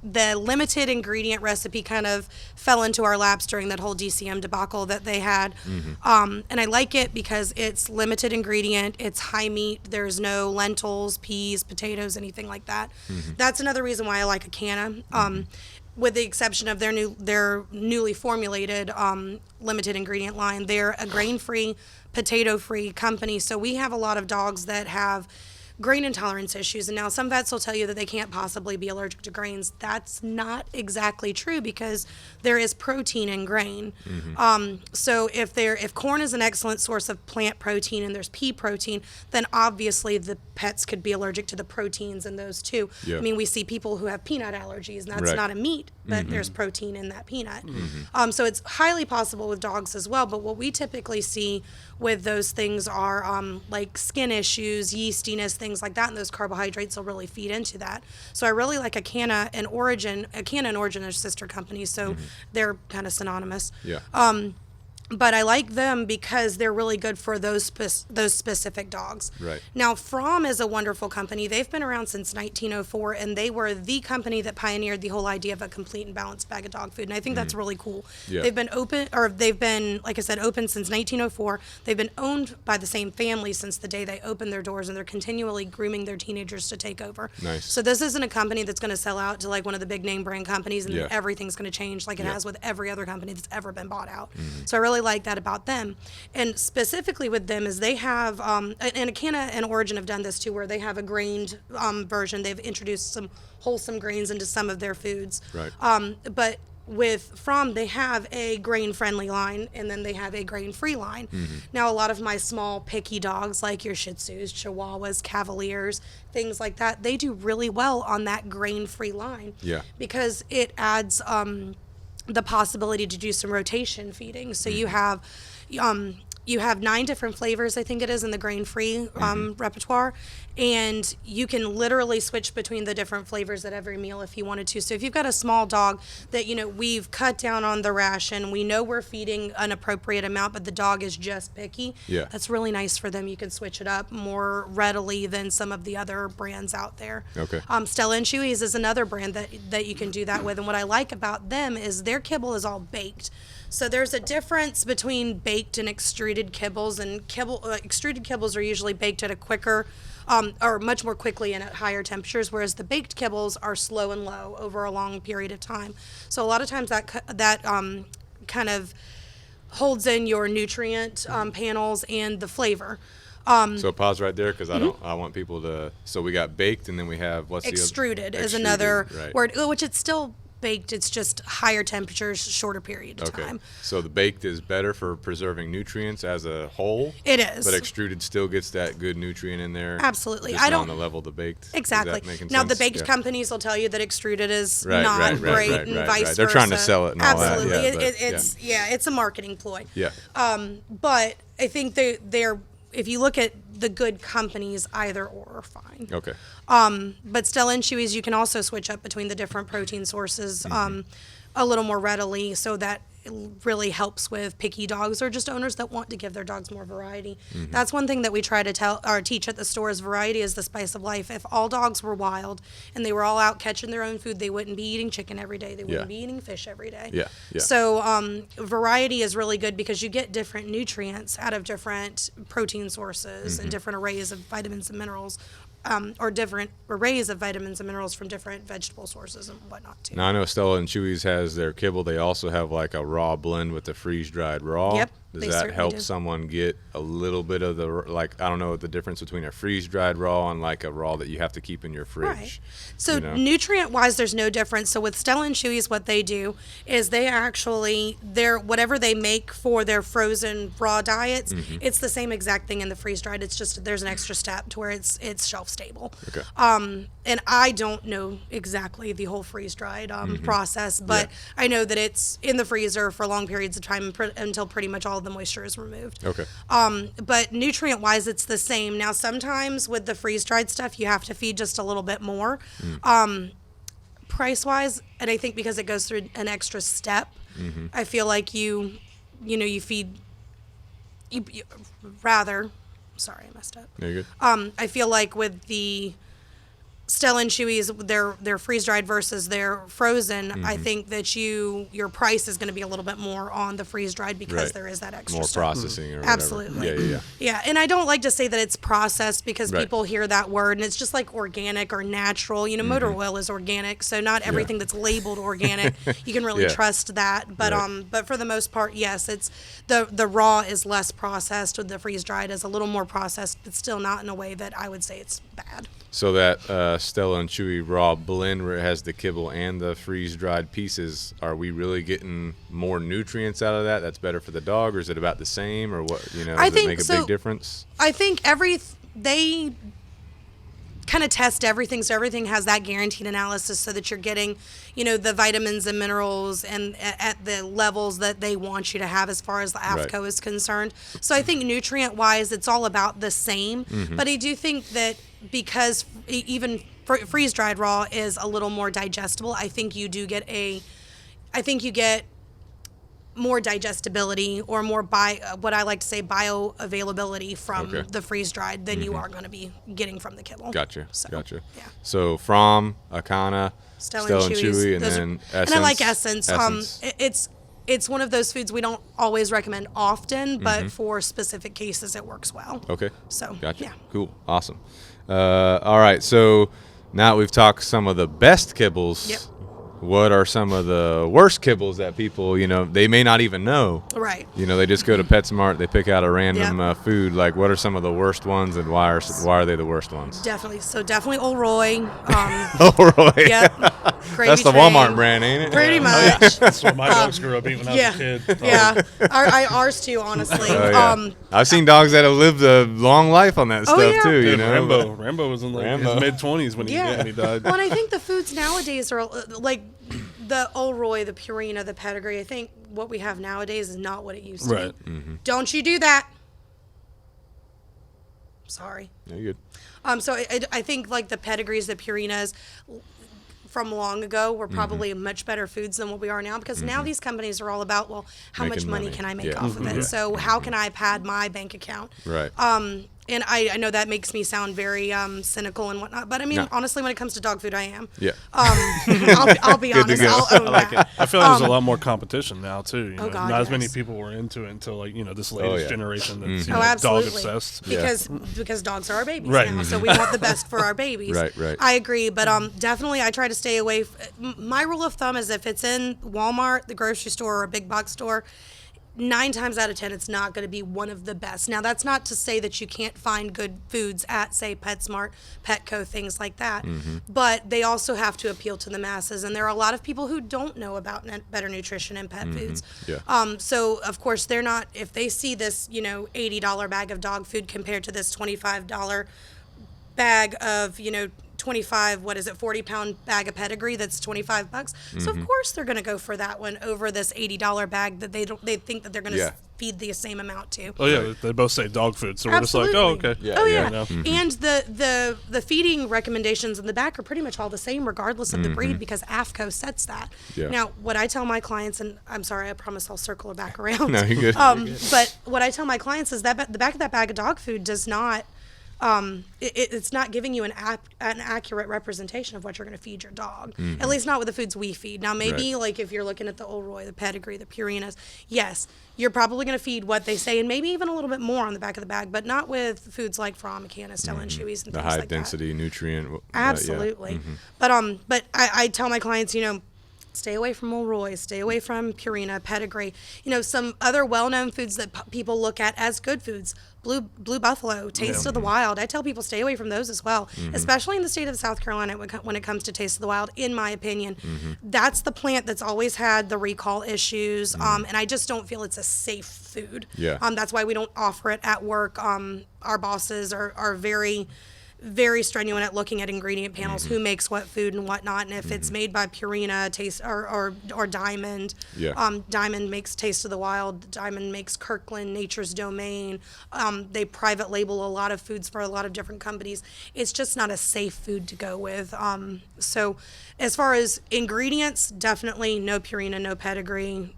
Speaker 3: the limited ingredient recipe kind of fell into our laps during that whole DCM debacle that they had. And I like it because it's limited ingredient, it's high meat, there's no lentils, peas, potatoes, anything like that. That's another reason why I like Acana. With the exception of their newly formulated limited ingredient line. They're a grain-free, potato-free company, so we have a lot of dogs that have grain intolerance issues. And now some vets will tell you that they can't possibly be allergic to grains. That's not exactly true because there is protein in grain. So if corn is an excellent source of plant protein and there's pea protein, then obviously the pets could be allergic to the proteins in those too. I mean, we see people who have peanut allergies, and that's not a meat, but there's protein in that peanut. So it's highly possible with dogs as well. But what we typically see with those things are like skin issues, yeastiness, things like that, and those carbohydrates will really feed into that. So I really like Acana and Origin. Acana and Origin are sister companies, so they're kind of synonymous. But I like them because they're really good for those specific dogs. Now, From is a wonderful company. They've been around since 1904, and they were the company that pioneered the whole idea of a complete and balanced bag of dog food, and I think that's really cool. They've been like I said, open since 1904. They've been owned by the same family since the day they opened their doors, and they're continually grooming their teenagers to take over. So this isn't a company that's going to sell out to like one of the big name brand companies, and then everything's going to change like it has with every other company that's ever been bought out. So I really like that about them. And specifically with them is they have, and Acana and Origin have done this too, where they have a grained version. They've introduced some wholesome grains into some of their foods. But with From, they have a grain-friendly line, and then they have a grain-free line. Now, a lot of my small, picky dogs, like your Shih Tzus, Chihuahuas, Cavaliers, things like that, they do really well on that grain-free line because it adds the possibility to do some rotation feeding. So you have 9 different flavors, I think it is, in the grain-free repertoire, and you can literally switch between the different flavors at every meal if you wanted to. So if you've got a small dog that, we've cut down on the ration, we know we're feeding an appropriate amount, but the dog is just picky, that's really nice for them. You can switch it up more readily than some of the other brands out there. Stella & Chewy's is another brand that you can do that with, and what I like about them is their kibble is all baked. So there's a difference between baked and extruded kibbles, and extruded kibbles are usually baked at a quicker, or much more quickly and at higher temperatures, whereas the baked kibbles are slow and low over a long period of time. So a lot of times that kind of holds in your nutrient panels and the flavor.
Speaker 2: So pause right there because I want people to. So we got baked, and then we have what's
Speaker 3: extruded
Speaker 2: the other?
Speaker 3: Is another word, which it's still baked, it's just higher temperatures, shorter period of time.
Speaker 2: So the baked is better for preserving nutrients as a whole.
Speaker 3: It is.
Speaker 2: But extruded still gets that good nutrient in there.
Speaker 3: Absolutely.
Speaker 2: Just on the level of the baked.
Speaker 3: Exactly.
Speaker 2: Now
Speaker 3: the baked companies will tell you that extruded is not great and vice versa.
Speaker 2: They're trying to sell it and all that.
Speaker 3: Absolutely. It's a marketing ploy. But I think they're if you look at the good companies, either or are fine. But Stella & Chewy's, you can also switch up between the different protein sources a little more readily, so that really helps with picky dogs or just owners that want to give their dogs more variety. That's one thing that we try to tell or teach at the store is variety is the spice of life. If all dogs were wild and they were all out catching their own food, they wouldn't be eating chicken every day. They wouldn't be eating fish every day.
Speaker 2: Yeah.
Speaker 3: So variety is really good because you get different nutrients out of different protein sources and different arrays of vitamins and minerals. Or different arrays of vitamins and minerals from different vegetable sources and whatnot too.
Speaker 2: Now I know Stella and Chewy's has their kibble. They also have like a raw blend with the freeze-dried raw.
Speaker 3: Yep,
Speaker 2: Does
Speaker 3: they
Speaker 2: that
Speaker 3: certainly
Speaker 2: help
Speaker 3: do.
Speaker 2: someone get a little bit of the, like, I don't know the difference between a freeze-dried raw and like a raw that you have to keep in your fridge?
Speaker 3: Right. So
Speaker 2: you know?
Speaker 3: nutrient-wise, there's no difference. So with Stella and Chewy's, what they do is they actually, whatever they make for their frozen raw diets, it's the same exact thing in the freeze-dried. It's just there's an extra step to where it's shelf-stable.
Speaker 2: Okay.
Speaker 3: And I don't know exactly the whole freeze-dried process, but I know that it's in the freezer for long periods of time until pretty much all of the moisture is removed.
Speaker 2: Okay.
Speaker 3: But nutrient-wise, it's the same. Now, sometimes with the freeze-dried stuff, you have to feed just a little bit more. Price-wise, and I think because it goes through an extra step, I feel like you feed, sorry, I messed up.
Speaker 2: No, you're good.
Speaker 3: I feel like with the Stella and Chewy's, their freeze-dried versus their frozen, I think that your price is going to be a little bit more on the freeze-dried because
Speaker 2: Right.
Speaker 3: there is that extra
Speaker 2: More
Speaker 3: step.
Speaker 2: processing or whatever.
Speaker 3: Absolutely.
Speaker 2: Yeah.
Speaker 3: Yeah, and I don't like to say that it's processed because
Speaker 2: Right.
Speaker 3: people hear that word and it's just like organic or natural. You know, motor oil is organic, so not everything that's labeled organic you can really
Speaker 2: Yeah.
Speaker 3: trust that. But
Speaker 2: Right.
Speaker 3: but for the most part, yes, it's the raw is less processed. With the freeze dried is a little more processed, but still not in a way that I would say it's bad.
Speaker 2: So that Stella and Chewy raw blend where it has the kibble and the freeze-dried pieces, are we really getting more nutrients out of that? That's better for the dog, or is it about the same, or what? You know,
Speaker 3: I
Speaker 2: does it
Speaker 3: think
Speaker 2: make a
Speaker 3: so.
Speaker 2: big difference?
Speaker 3: I think they kind of test everything, so everything has that guaranteed analysis so that you're getting, the vitamins and minerals and at the levels that they want you to have as far as the AFCO is concerned. So I think nutrient-wise, it's all about the same. But I do think that because even freeze-dried raw is a little more digestible, I think you get more digestibility or more what I like to say bioavailability from the freeze-dried than you are going to be getting from the kibble.
Speaker 2: Gotcha.
Speaker 3: Yeah.
Speaker 2: So from Akana,
Speaker 3: Stella and Chewy's,
Speaker 2: and then Essence.
Speaker 3: and I like Essence. It's one of those foods we don't always recommend often, but for specific cases it works well.
Speaker 2: Okay.
Speaker 3: So
Speaker 2: Gotcha.
Speaker 3: yeah.
Speaker 2: Cool. Awesome. All right. So now we've talked some of the best kibbles.
Speaker 3: Yep.
Speaker 2: What are some of the worst kibbles that people, they may not even know?
Speaker 3: Right.
Speaker 2: They just go to PetSmart, they pick out a random food. Like, what are some of the worst ones, and why are they the worst ones?
Speaker 3: Definitely. So definitely Old Roy.
Speaker 2: Oh, really?
Speaker 3: Yep. Gravy
Speaker 2: That's the
Speaker 3: train.
Speaker 2: Walmart brand, ain't it?
Speaker 3: Pretty much.
Speaker 4: That's what my dogs grew up eating when I was a kid.
Speaker 3: Yeah. Ours too, honestly.
Speaker 2: Oh, yeah. I've seen dogs that have lived a long life on that stuff
Speaker 3: yeah.
Speaker 2: too.
Speaker 4: Dude, Rambo was in his mid-20s when
Speaker 3: Yeah.
Speaker 4: he died.
Speaker 3: Well, and I think the foods nowadays are like the Old Roy, the Purina, the Pedigree. I think what we have nowadays is not what it used to
Speaker 4: Right.
Speaker 3: be. Don't you do that. Sorry.
Speaker 2: No, you're good.
Speaker 3: So I think like the Pedigrees, the Purinas from long ago were probably much better foods than what we are now, because now these companies are all about, well, how much
Speaker 2: Making
Speaker 3: money
Speaker 2: money.
Speaker 3: can I make
Speaker 2: Yeah.
Speaker 3: off of it? So how can I pad my bank account?
Speaker 2: Right.
Speaker 3: And I know that makes me sound very cynical and whatnot, but I mean,
Speaker 2: No.
Speaker 3: honestly, when it comes to dog food, I am.
Speaker 2: Yeah.
Speaker 3: I'll be
Speaker 2: Good to
Speaker 3: honest.
Speaker 2: go.
Speaker 3: I'll own that.
Speaker 4: I feel like there's a lot more competition now too.
Speaker 3: Oh, God,
Speaker 4: not as many
Speaker 3: yes.
Speaker 4: people were into it until this latest
Speaker 2: yeah.
Speaker 4: generation that's
Speaker 3: Oh,
Speaker 4: dog
Speaker 3: absolutely.
Speaker 4: obsessed.
Speaker 3: Because dogs are our babies
Speaker 4: Right.
Speaker 3: now, so we want the best for our babies.
Speaker 2: Right.
Speaker 3: I agree, but definitely I try to stay away. My rule of thumb is if it's in Walmart, the grocery store, or a big box store, 9 times out of 10, it's not going to be one of the best. Now, that's not to say that you can't find good foods at, say, PetSmart, Petco, things like that. But they also have to appeal to the masses. And there are a lot of people who don't know about better nutrition and pet foods.
Speaker 2: Yeah.
Speaker 3: So, of course, they're not, if they see this, $80 bag of dog food compared to this $25 bag of, $25 a 40-pound bag of pedigree that's $25. So of course they're going to go for that one over this $80 bag that they think that they're going to feed the same amount to.
Speaker 4: Oh yeah, they both say dog food, so
Speaker 3: Absolutely.
Speaker 4: we're just like, oh okay.
Speaker 3: Oh yeah.
Speaker 4: You know?
Speaker 3: And the feeding recommendations in the back are pretty much all the same regardless of the breed, because AFCO sets that.
Speaker 2: Yeah.
Speaker 3: Now, what I tell my clients, and I'm sorry, I promise I'll circle it back around.
Speaker 2: No, you're good.
Speaker 3: But what I tell my clients is that the back of that bag of dog food does not it's not giving you an accurate representation of what you're going to feed your dog. At least not with the foods we feed. Now, maybe like if you're looking at the Old Roy, the Pedigree, the Purinas, yes, you're probably going to feed what they say, and maybe even a little bit more on the back of the bag, but not with foods like Fromicana, Stella and Chewy's, and
Speaker 2: the
Speaker 3: things
Speaker 2: high
Speaker 3: like
Speaker 2: density nutrient.
Speaker 3: Absolutely. But I tell my clients, stay away from Old Roy, stay away from Purina, Pedigree. Some other well-known foods that people look at as good foods. Blue Buffalo, Taste of the Wild. I tell people stay away from those as well, especially in the state of South Carolina when it comes to Taste of the Wild, in my opinion. That's the plant that's always had the recall issues, and I just don't feel it's a safe food. That's why we don't offer it at work. Our bosses are very strenuous at looking at ingredient panels, who makes what food and whatnot, and if it's made by Purina, Taste or Diamond. Diamond makes Taste of the Wild. Diamond makes Kirkland, Nature's Domain. They private label a lot of foods for a lot of different companies. It's just not a safe food to go with. So as far as ingredients, definitely no Purina, no Pedigree.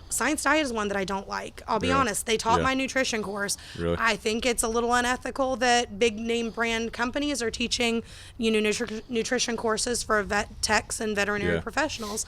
Speaker 3: Science Diet is one that I don't like. I'll be honest. They taught my nutrition course.
Speaker 2: Really?
Speaker 3: I think it's a little unethical that big name brand companies are teaching nutrition courses for vet techs and veterinary professionals.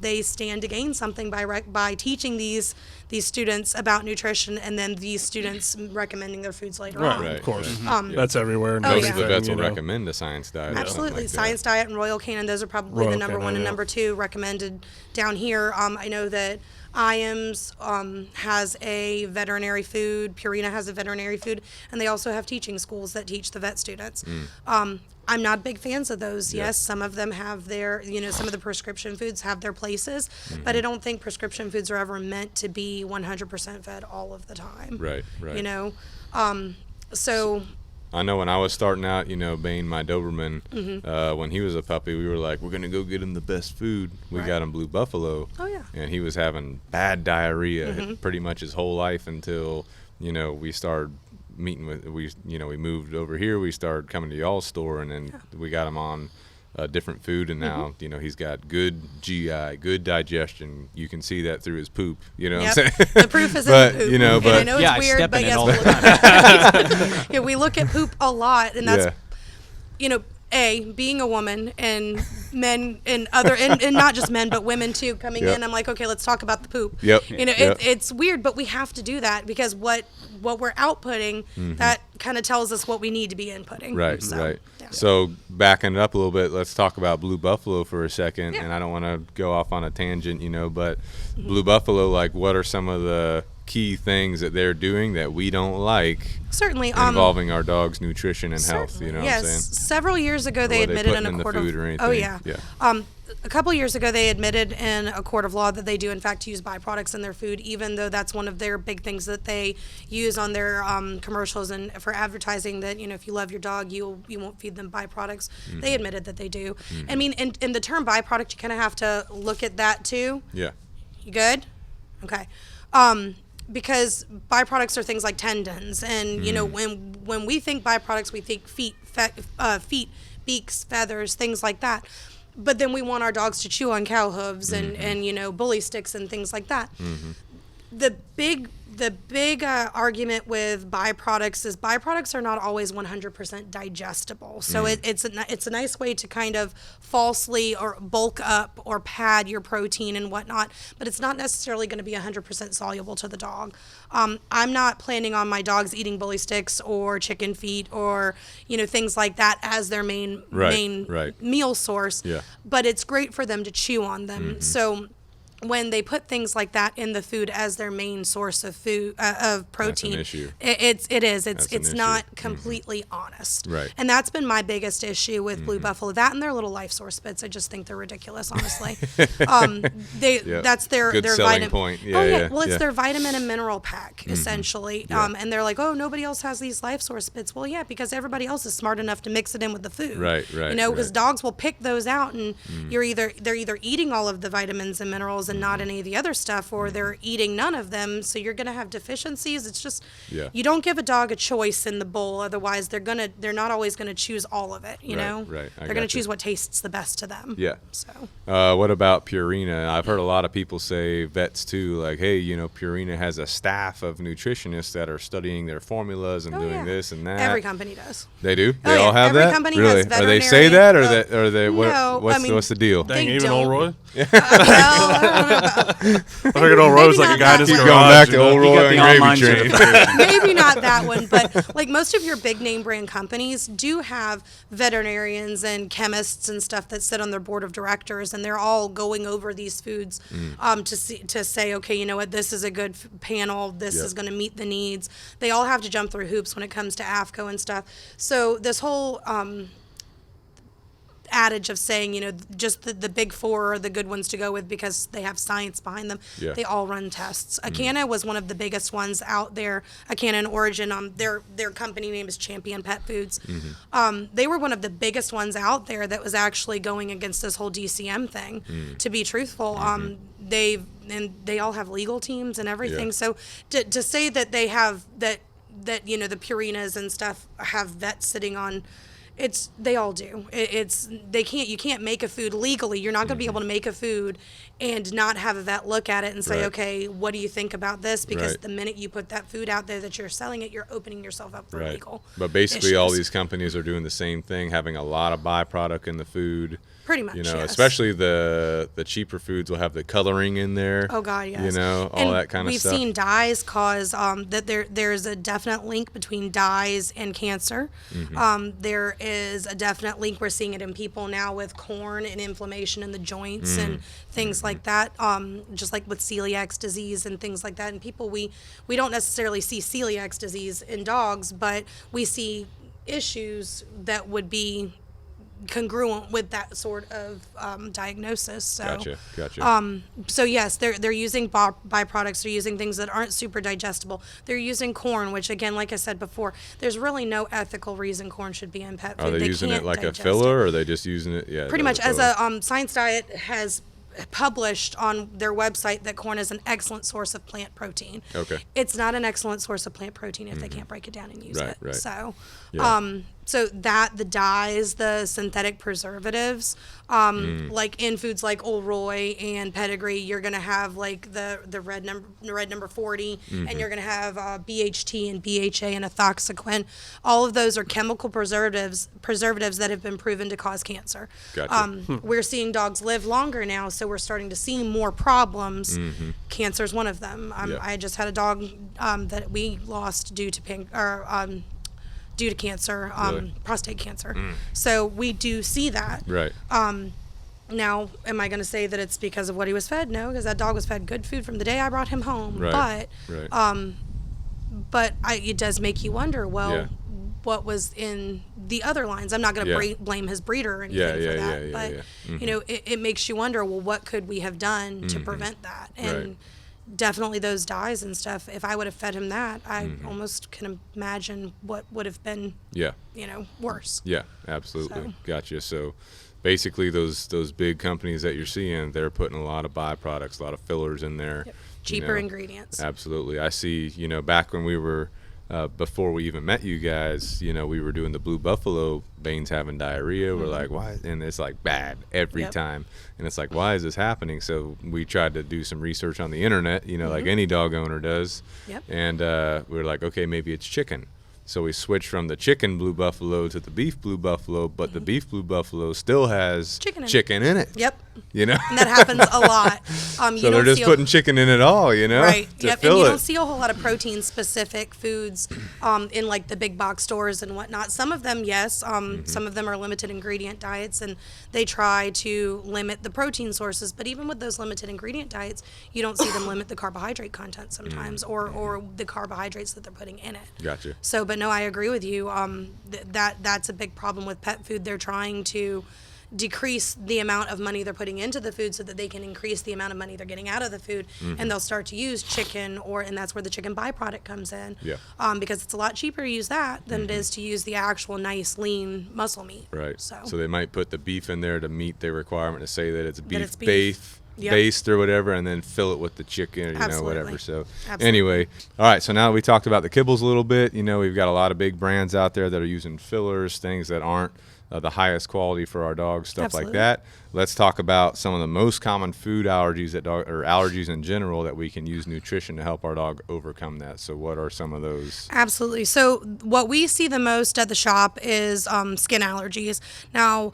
Speaker 3: They stand to gain something by teaching these students about nutrition, and then these students recommending their foods later on.
Speaker 4: Of course. That's everywhere.
Speaker 2: Most of the vets will recommend a Science Diet.
Speaker 3: Absolutely.
Speaker 2: Like
Speaker 3: Science Diet and Royal Canin, those are probably the number one and number two recommended down here. I know that IAMS has a veterinary food, Purina has a veterinary food, and they also have teaching schools that teach the vet students. I'm not big fans of those. Yes, some of them have their, some of the prescription foods have their places, but I don't think prescription foods are ever meant to be 100% fed all of the time.
Speaker 2: Right.
Speaker 3: So
Speaker 2: I know when I was starting out, Bane, my Doberman, when he was a puppy, we were like, we're going to go get him the best food. We got him Blue Buffalo.
Speaker 3: Oh, yeah.
Speaker 2: And he was having bad diarrhea pretty much his whole life until, we started meeting with, we moved over here. We started coming to y'all's store, and then we got him on different food, and now, he's got good GI, good digestion. You can see that through his poop, what I'm saying?
Speaker 3: The proof is
Speaker 2: but,
Speaker 3: in poop.
Speaker 2: But
Speaker 3: I know it's weird,
Speaker 5: step
Speaker 3: but
Speaker 5: in it
Speaker 3: yes,
Speaker 5: all the time.
Speaker 3: we look at poop a lot, and that's, being a woman and men and not just men, but women too, coming in, I'm like, okay, let's talk about the poop. It's weird, but we have to do that because what we're outputting, that kind of tells us what we need to be inputting.
Speaker 2: Right.
Speaker 3: Yeah.
Speaker 2: So backing it up a little bit, let's talk about Blue Buffalo for a second. And I don't want to go off on a tangent, but Blue Buffalo, like, what are some of the key things that they're doing that we don't like?
Speaker 3: Certainly
Speaker 2: involving our dog's nutrition and health, what I'm saying?
Speaker 3: Several years ago they admitted in a court of a couple of years ago they admitted in a court of law that they do in fact use byproducts in their food, even though that's one of their big things that they use on their commercials and for advertising, that if you love your dog you won't feed them byproducts. They admitted that they do. I mean, in the term byproduct, you kind of have to look at that too. You good? Okay. Because byproducts are things like tendons, and when we think byproducts, we think feet, beaks, feathers, things like that. But then we want our dogs to chew on cow hooves and bully sticks and things like that. The big argument with byproducts is byproducts are not always 100% digestible. So it's a nice way to kind of falsely or bulk up or pad your protein and whatnot, but it's not necessarily going to be 100% soluble to the dog. I'm not planning on my dogs eating bully sticks or chicken feet or things like that as their main meal source. But it's great for them to chew on them. So when they put things like that in the food as their main source of food of protein,
Speaker 2: That's an issue.
Speaker 3: It's not completely honest.
Speaker 2: Right.
Speaker 3: And that's been my biggest issue with Blue Buffalo. That and their little Life Source bits. I just think they're ridiculous, honestly. That's their
Speaker 2: Good
Speaker 3: their
Speaker 2: selling
Speaker 3: vitamin
Speaker 2: point.
Speaker 3: Well, it's their vitamin and mineral pack essentially. And they're like, oh, nobody else has these Life Source bits. Well, yeah, because everybody else is smart enough to mix it in with the food.
Speaker 2: Right.
Speaker 3: You know, because dogs will pick those out, and they're either eating all of the vitamins and minerals and not any of the other stuff, or they're eating none of them, so you're going to have deficiencies. It's just you don't give a dog a choice in the bowl, otherwise they're not always going to choose all of it, you know.
Speaker 2: Right.
Speaker 3: They're going to choose what tastes the best to them. So
Speaker 2: what about Purina? I've heard a lot of people say, vets too, like, hey, you know, Purina has a staff of nutritionists that are studying their formulas and doing this and that.
Speaker 3: Every company does.
Speaker 2: They do? They all have
Speaker 3: every
Speaker 2: that?
Speaker 3: company
Speaker 2: really?
Speaker 3: has
Speaker 2: Are they say that, or they
Speaker 3: no,
Speaker 2: what's the deal?
Speaker 4: Dang,
Speaker 3: They
Speaker 4: even
Speaker 3: don't.
Speaker 4: Old Roy?
Speaker 3: Well, I don't know about
Speaker 4: I figured Old Roy's like a guy in his
Speaker 2: Keep
Speaker 4: garage.
Speaker 2: going back to
Speaker 4: you know?
Speaker 2: Old
Speaker 6: You
Speaker 2: Roy
Speaker 6: got the
Speaker 2: and
Speaker 6: online
Speaker 2: Gravy Train.
Speaker 6: certification.
Speaker 3: maybe not that one, but like most of your big name brand companies do have veterinarians and chemists and stuff that sit on their board of directors, and they're all going over these foods to say, okay, you know what, this is a good panel, this is going to meet the needs. They all have to jump through hoops when it comes to AFCO and stuff. So this whole adage of saying, you know, just the big four are the good ones to go with because they have science behind them. They all run tests. Acana was one of the biggest ones out there. Acana and Origin, their company name is Champion Pet Foods. They were one of the biggest ones out there that was actually going against this whole DCM thing. To be truthful, they all have legal teams and everything. So to say that they have that you know, the Purinas and stuff have vets sitting on. They all do. You can't make a food legally. You're not going to be able to make a food and not have a vet look at it and say, okay, what do you think about this? Because the minute you put that food out there that you're selling it, you're opening yourself up for legal
Speaker 2: But basically
Speaker 3: issues.
Speaker 2: all these companies are doing the same thing, having a lot of byproduct in the food.
Speaker 3: Pretty much,
Speaker 2: you know,
Speaker 3: yes.
Speaker 2: Especially the cheaper foods will have the coloring in there.
Speaker 3: Oh God, yes.
Speaker 2: You know, all
Speaker 3: and
Speaker 2: that kind of stuff.
Speaker 3: We've seen dyes cause that there's a definite link between dyes and cancer. There is a definite link. We're seeing it in people now with corn and inflammation in the joints and things like that. Just like with celiac disease and things like that. And people, we don't necessarily see celiac disease in dogs, but we see issues that would be congruent with that sort of diagnosis. So,
Speaker 2: Gotcha.
Speaker 3: So yes, they're using byproducts. They're using things that aren't super digestible. They're using corn, which again, like I said before, there's really no ethical reason corn should be in pet food.
Speaker 2: Are they using it like a
Speaker 3: digest
Speaker 2: filler, or are they just using it? Yeah,
Speaker 3: pretty much as a Science Diet has published on their website that corn is an excellent source of plant protein.
Speaker 2: Okay.
Speaker 3: It's not an excellent source of plant protein if they can't break it down and use it.
Speaker 2: Right.
Speaker 3: So,
Speaker 2: Yeah.
Speaker 3: so that the dyes, the synthetic preservatives, like in foods like Old Roy and Pedigree, you're gonna have like the red number 40, and you're gonna have BHT and BHA and ethoxyquin. All of those are chemical preservatives that have been proven to cause cancer.
Speaker 2: Gotcha.
Speaker 3: We're seeing dogs live longer now, so we're starting to see more problems. Cancer is one of them. I just had a dog that we lost due to cancer, prostate cancer. So we do see that.
Speaker 2: Right.
Speaker 3: Now, am I going to say that it's because of what he was fed? No, because that dog was fed good food from the day I brought him home.
Speaker 2: Right.
Speaker 3: But it does make you wonder, what was in the other lines? I'm not going to blame his breeder or anything for that. But, you know, it makes you wonder, well, what could we have done to prevent that? And definitely those dyes and stuff, if I would have fed him that, I almost can imagine what would have been, you know, worse.
Speaker 2: Yeah, absolutely.
Speaker 3: So.
Speaker 2: Gotcha. So basically those big companies that you're seeing, they're putting a lot of byproducts, a lot of fillers in there.
Speaker 3: Cheaper ingredients.
Speaker 2: Absolutely. I see, you know, back when we were, before we even met you guys, you know, we were doing the Blue Buffalo, Bane's having diarrhea. We're like, why? And it's like bad every time. And it's like, why is this happening? So we tried to do some research on the internet, you know, like any dog owner does. And we were like, okay, maybe it's chicken. So we switched from the chicken Blue Buffalo to the beef Blue Buffalo, but the beef Blue Buffalo still has chicken in it.
Speaker 3: Yep.
Speaker 2: you know.
Speaker 3: And that happens a lot.
Speaker 2: So they're just putting chicken in it all, you know,
Speaker 3: right?
Speaker 2: to
Speaker 3: Yep.
Speaker 2: fill
Speaker 3: And you
Speaker 2: it.
Speaker 3: don't see a whole lot of protein-specific foods in like the big box stores and whatnot. Some of them, yes. Some of them are limited ingredient diets, and they try to limit the protein sources. But even with those limited ingredient diets, you don't see them limit the carbohydrate content sometimes, or the carbohydrates that they're putting in it.
Speaker 2: Gotcha.
Speaker 3: So, but no, I agree with you. That's a big problem with pet food. They're trying to decrease the amount of money they're putting into the food so that they can increase the amount of money they're getting out of the food, and they'll start to use chicken, and that's where the chicken byproduct comes in.
Speaker 2: Yeah.
Speaker 3: Because it's a lot cheaper to use that than it is to use the actual nice lean muscle meat.
Speaker 2: Right.
Speaker 3: So
Speaker 2: they might put the beef in there to meet their requirement to say that it's beef,
Speaker 3: beef. Yep.
Speaker 2: based or whatever, and then fill it with the chicken or
Speaker 3: Absolutely.
Speaker 2: whatever. So
Speaker 3: Absolutely.
Speaker 2: Anyway, all right, so now that we talked about the kibbles a little bit, we've got a lot of big brands out there that are using fillers, things that aren't the highest quality for our dogs, stuff
Speaker 3: Absolutely.
Speaker 2: like that. Let's talk about some of the most common food allergies or allergies in general that we can use nutrition to help our dog overcome that. So what are some of those?
Speaker 3: Absolutely. So what we see the most at the shop is skin allergies. Now,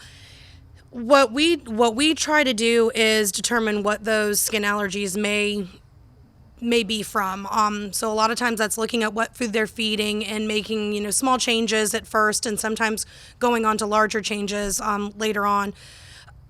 Speaker 3: what we try to do is determine what those skin allergies may be from. So a lot of times that's looking at what food they're feeding and making, small changes at first, and sometimes going on to larger changes later on.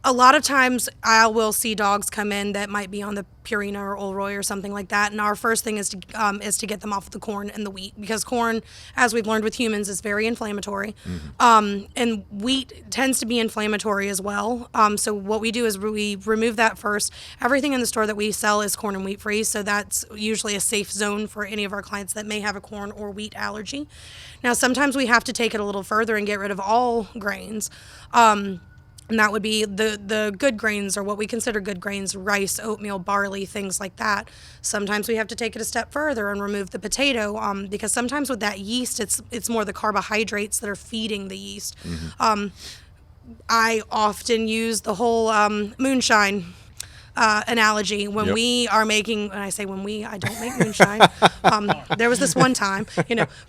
Speaker 3: A lot of times I will see dogs come in that might be on the Purina or Olroy or something like that, and our first thing is to get them off of the corn and the wheat, because corn, as we've learned with humans, is very inflammatory, and wheat tends to be inflammatory as well. So what we do is we remove that first. Everything in the store that we sell is corn and wheat free, so that's usually a safe zone for any of our clients that may have a corn or wheat allergy. Now, sometimes we have to take it a little further and get rid of all grains. And that would be the good grains, or what we consider good grains: rice, oatmeal, barley, things like that. Sometimes we have to take it a step further and remove the potato, because sometimes with that yeast, it's more the carbohydrates that are feeding the yeast. I often use the whole moonshine analogy when we are making, and I say when I don't make moonshine. There was this one time,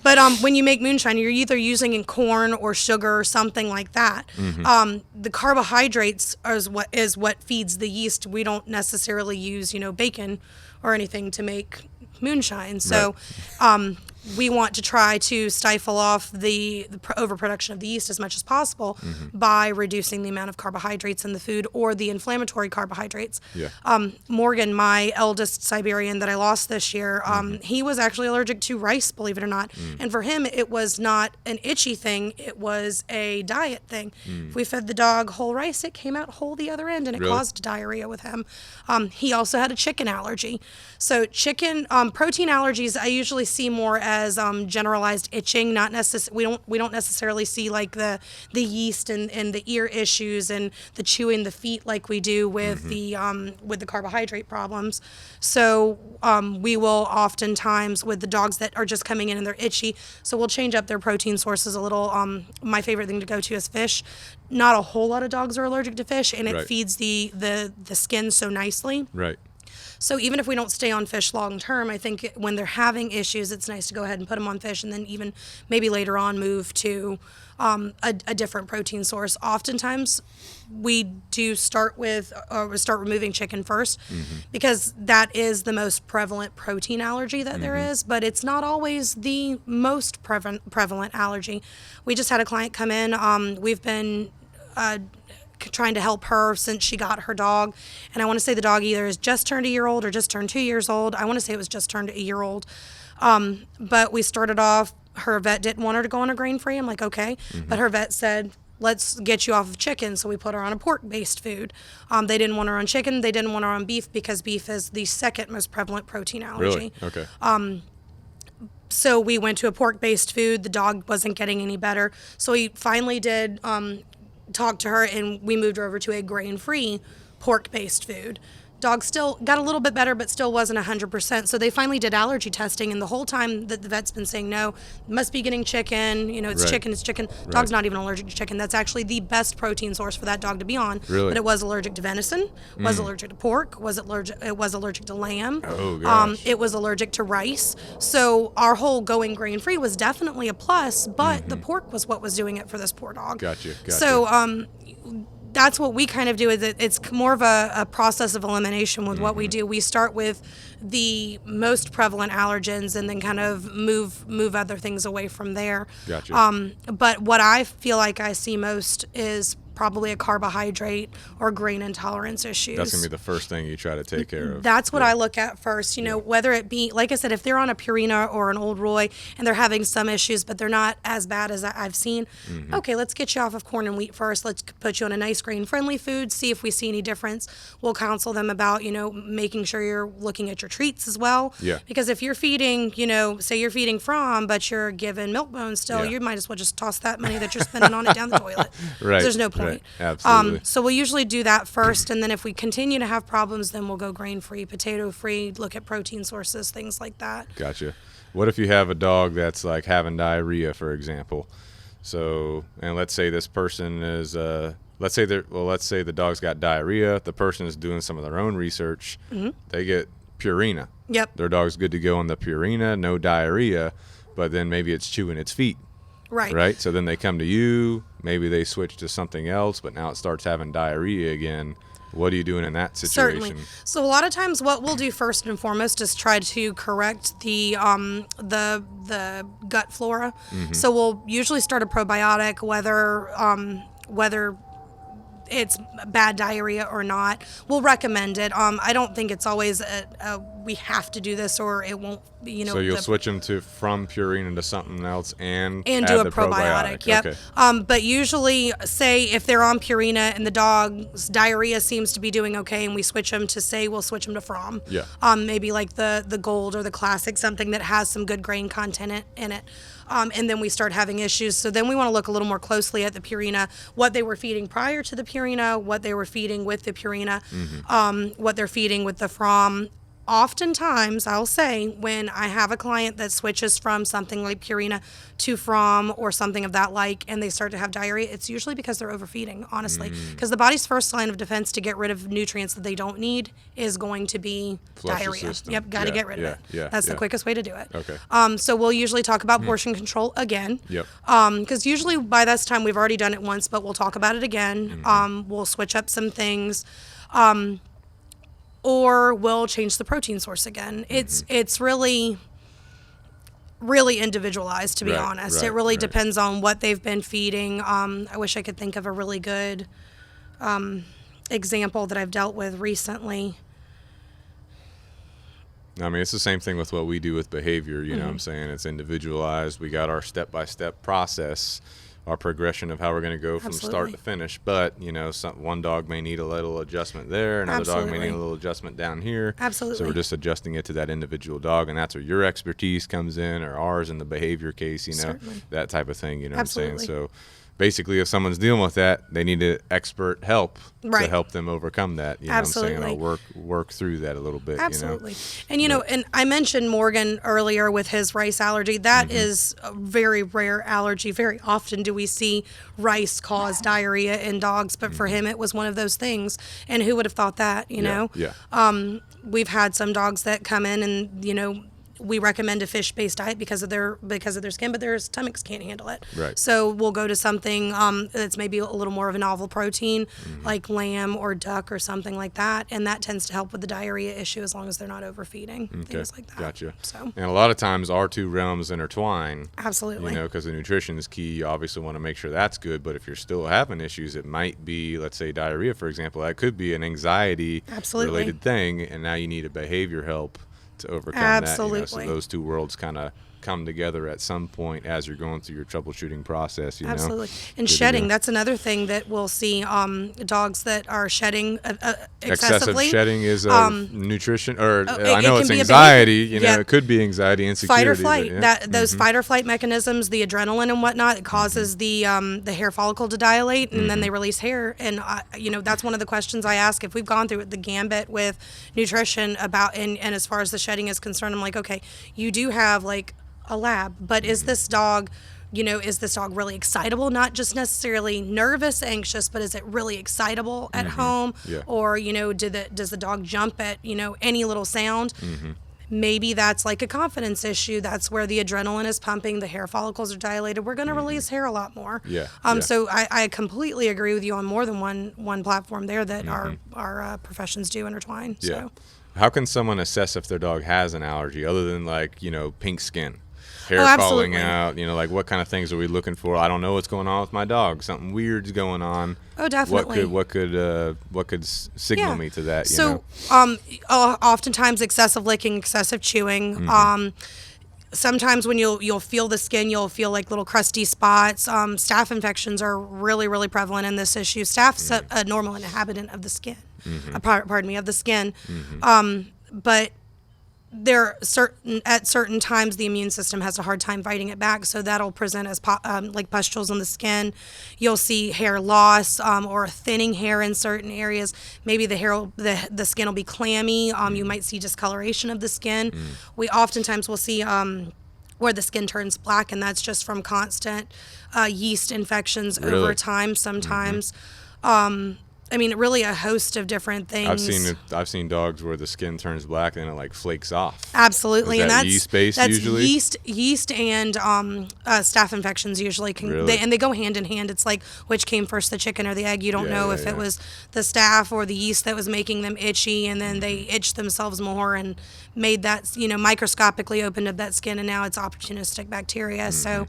Speaker 3: but when you make moonshine, you're either using corn or sugar or something like that. The carbohydrates is what feeds the yeast. We don't necessarily use, bacon or anything to make moonshine. So we want to try to stifle off the overproduction of the yeast as much as possible by reducing the amount of carbohydrates in the food, or the inflammatory carbohydrates. Morgan, my eldest Siberian that I lost this year, he was actually allergic to rice, believe it or not. And for him, it was not an itchy thing, it was a diet thing. If we fed the dog whole rice, it came out whole the other end, and it caused diarrhea with him. He also had a chicken allergy. So chicken, protein allergies, I usually see more as generalized itching, not we don't necessarily see like the yeast and the ear issues and the chewing the feet like we do with the carbohydrate problems. So we will oftentimes, with the dogs that are just coming in and they're itchy, so we'll change up their protein sources a little. My favorite thing to go to is fish. Not a whole lot of dogs are allergic to fish, and it feeds the skin so nicely.
Speaker 2: Right.
Speaker 3: So even if we don't stay on fish long term, I think when they're having issues, it's nice to go ahead and put them on fish, and then even maybe later on move to a different protein source. Oftentimes we do start removing chicken first, because that is the most prevalent protein allergy that there is, but it's not always the most prevalent allergy. We just had a client come in. We've been trying to help her since she got her dog, and I want to say the dog either has just turned a year old or just turned 2 years old. I want to say it was just turned a year old. But we started off, her vet didn't want her to go on a grain-free. I'm like, okay. But her vet said, let's get you off of chicken. So we put her on a pork-based food. They didn't want her on chicken. They didn't want her on beef, because beef is the second most prevalent protein allergy.
Speaker 2: Really? Okay.
Speaker 3: So we went to a pork-based food. The dog wasn't getting any better. So we finally did talk to her, and we moved her over to a grain-free pork-based food. Dog still got a little bit better, but still wasn't 100%. So they finally did allergy testing, and the whole time that the vet's been saying, no, must be getting chicken, it's chicken, it's chicken. Dog's not even allergic to chicken. That's actually the best protein source for that dog to be on.
Speaker 2: Really?
Speaker 3: But it was allergic to venison, was allergic to pork, it was allergic to lamb.
Speaker 2: Oh, gosh.
Speaker 3: It was allergic to rice. So our whole going grain-free was definitely a plus, but the pork was what was doing it for this poor dog.
Speaker 2: Gotcha.
Speaker 3: So that's what we kind of do. Is it's more of a process of elimination with what we do. We start with the most prevalent allergens and then kind of move other things away from there.
Speaker 2: Gotcha.
Speaker 3: But what I feel like I see most is probably a carbohydrate or grain intolerance issues.
Speaker 2: That's going to be the first thing you try to take care of.
Speaker 3: That's what I look at first, you know, whether it be, like I said, if they're on a Purina or an Old Roy and they're having some issues, but they're not as bad as I've seen, okay, let's get you off of corn and wheat first. Let's put you on a nice grain-friendly food, see if we see any difference. We'll counsel them about, you know, making sure you're looking at your treats as well.
Speaker 2: Yeah.
Speaker 3: Because if you're feeding, you know, say you're feeding From, but you're giving milk bones still, you might as well just toss that money that you're spending on it down the toilet.
Speaker 2: Right.
Speaker 3: There's no point.
Speaker 2: Right. Absolutely.
Speaker 3: So we'll usually do that first, and then if we continue to have problems, then we'll go grain-free, potato-free, look at protein sources, things like that.
Speaker 2: Gotcha. What if you have a dog that's like having diarrhea, for example? So, and let's say this person is, let's say the dog's got diarrhea. The person is doing some of their own research. They get Purina.
Speaker 3: Yep.
Speaker 2: Their dog's good to go on the Purina, no diarrhea, but then maybe it's chewing its feet.
Speaker 3: Right.
Speaker 2: Right. So then they come to you. Maybe they switch to something else, but now it starts having diarrhea again. What are you doing in that situation?
Speaker 3: Certainly. So a lot of times, what we'll do first and foremost is try to correct the gut flora. So we'll usually start a probiotic, whether it's bad diarrhea or not. We'll recommend it. I don't think it's always we have to do this or it won't. You know.
Speaker 2: So you'll switch them from Purina to something else and
Speaker 3: do
Speaker 2: add
Speaker 3: a
Speaker 2: the
Speaker 3: probiotic. Yep.
Speaker 2: Okay.
Speaker 3: But usually, say if they're on Purina and the dog's diarrhea seems to be doing okay, and we switch them to, say, we'll switch them to From.
Speaker 2: Yeah.
Speaker 3: Maybe like the Gold or the Classic, something that has some good grain content in it. And then we start having issues. So then we want to look a little more closely at the Purina, what they were feeding prior to the Purina, what they were feeding with the Purina, what they're feeding with the From. Oftentimes, I'll say, when I have a client that switches from something like Purina to From or something of that like, and they start to have diarrhea, it's usually because they're overfeeding, honestly. Because the body's first line of defense to get rid of nutrients that they don't need is going to be
Speaker 2: Flush the
Speaker 3: diarrhea.
Speaker 2: system.
Speaker 3: Yep, got to get rid of it.
Speaker 2: Yeah,
Speaker 3: That's the quickest way to do it.
Speaker 2: Okay.
Speaker 3: So we'll usually talk about portion control again.
Speaker 2: Yep.
Speaker 3: Because usually by this time we've already done it once, but we'll talk about it again. We'll switch up some things. Or we'll change the protein source again. It's really individualized, to be honest.
Speaker 2: Right,
Speaker 3: it really depends on what they've been feeding. I wish I could think of a really good example that I've dealt with recently.
Speaker 2: I mean, it's the same thing with what we do with behavior. You know what I'm saying? It's individualized. We got our step-by-step process, our progression of how we're going to go from start to finish. But, you know, one dog may need a little adjustment there. Another dog may need a little adjustment down here.
Speaker 3: Absolutely.
Speaker 2: So we're just adjusting it to that individual dog. And that's where your expertise comes in, or ours in the behavior case, you know, that type of thing. You know what I'm saying? So basically, if someone's dealing with that, they need expert help to help them overcome that. You know what I'm saying? Or work through that a little bit.
Speaker 3: Absolutely.
Speaker 2: You know?
Speaker 3: And, you know, and I mentioned Morgan earlier with his rice allergy. That is a very rare allergy. Very often do we see rice cause diarrhea in dogs, but for him, it was one of those things. And who would have thought that, you know?
Speaker 2: Yeah.
Speaker 3: We've had some dogs that come in and, you know, we recommend a fish-based diet because of their skin, but their stomachs can't handle it.
Speaker 2: Right.
Speaker 3: So we'll go to something that's maybe a little more of a novel protein, like lamb or duck or something like that, and that tends to help with the diarrhea issue as long as they're not overfeeding, things like that.
Speaker 2: Gotcha.
Speaker 3: So.
Speaker 2: And a lot of times our two realms intertwine.
Speaker 3: Absolutely.
Speaker 2: You know, because the nutrition is key. You obviously want to make sure that's good, but if you're still having issues, it might be, let's say, diarrhea, for example. That could be an anxiety-related thing, and now you need a behavior help to overcome that. You know, so those two worlds kind of come together at some point as you're going through your troubleshooting process. You know?
Speaker 3: And shedding, that's another thing that we'll see dogs that are shedding excessively.
Speaker 2: Excessive shedding is nutrition, or I know it's
Speaker 3: be
Speaker 2: anxiety. You know, it could be anxiety, insecurity.
Speaker 3: Fight or flight. Those fight or flight mechanisms, the adrenaline and whatnot, it causes the hair follicle to dilate, and then they release hair. And you know, that's one of the questions I ask if we've gone through the gambit with nutrition about, and as far as the shedding is concerned, I'm like, okay, you do have like a lab, but is this dog, you know, is this dog really excitable? Not just necessarily nervous, anxious, but is it really excitable at home?
Speaker 2: Yeah.
Speaker 3: Or, you know, does the dog jump at, you know, any little sound? maybe that's like a confidence issue. That's where the adrenaline is pumping, the hair follicles are dilated. We're going to release hair a lot more.
Speaker 2: Yeah.
Speaker 3: So I completely agree with you on more than one platform there that our professions do intertwine.
Speaker 2: Yeah.
Speaker 3: So.
Speaker 2: How can someone assess if their dog has an allergy other than like, pink skin, hair falling out, like what kind of things are we looking for? I don't know what's going on with my dog. Something weird's going on.
Speaker 3: Oh, definitely.
Speaker 2: What could signal me to that?
Speaker 3: So, oftentimes excessive licking, excessive chewing. Sometimes when you'll feel the skin, you'll feel like little crusty spots. Staph infections are really, really prevalent in this issue. Staph's a normal inhabitant of the skin. Of the skin. But there at certain times the immune system has a hard time fighting it back, so that'll present as like pustules on the skin. You'll see hair loss or thinning hair in certain areas. Maybe the skin will be clammy. You might see discoloration of the skin. We oftentimes will see where the skin turns black, and that's just from constant yeast infections over time sometimes. Really a host of different things.
Speaker 2: I've seen dogs where the skin turns black and it like flakes off.
Speaker 3: Absolutely.
Speaker 2: Is
Speaker 3: and
Speaker 2: that
Speaker 3: that's
Speaker 2: yeast-based
Speaker 3: that's
Speaker 2: usually?
Speaker 3: Yeast and staph infections usually can they go hand in hand. It's like which came first, the chicken or the egg. You don't know if it was the staph or the yeast that was making them itchy, and then they itched themselves more and made that microscopically opened up that skin, and now it's opportunistic bacteria. So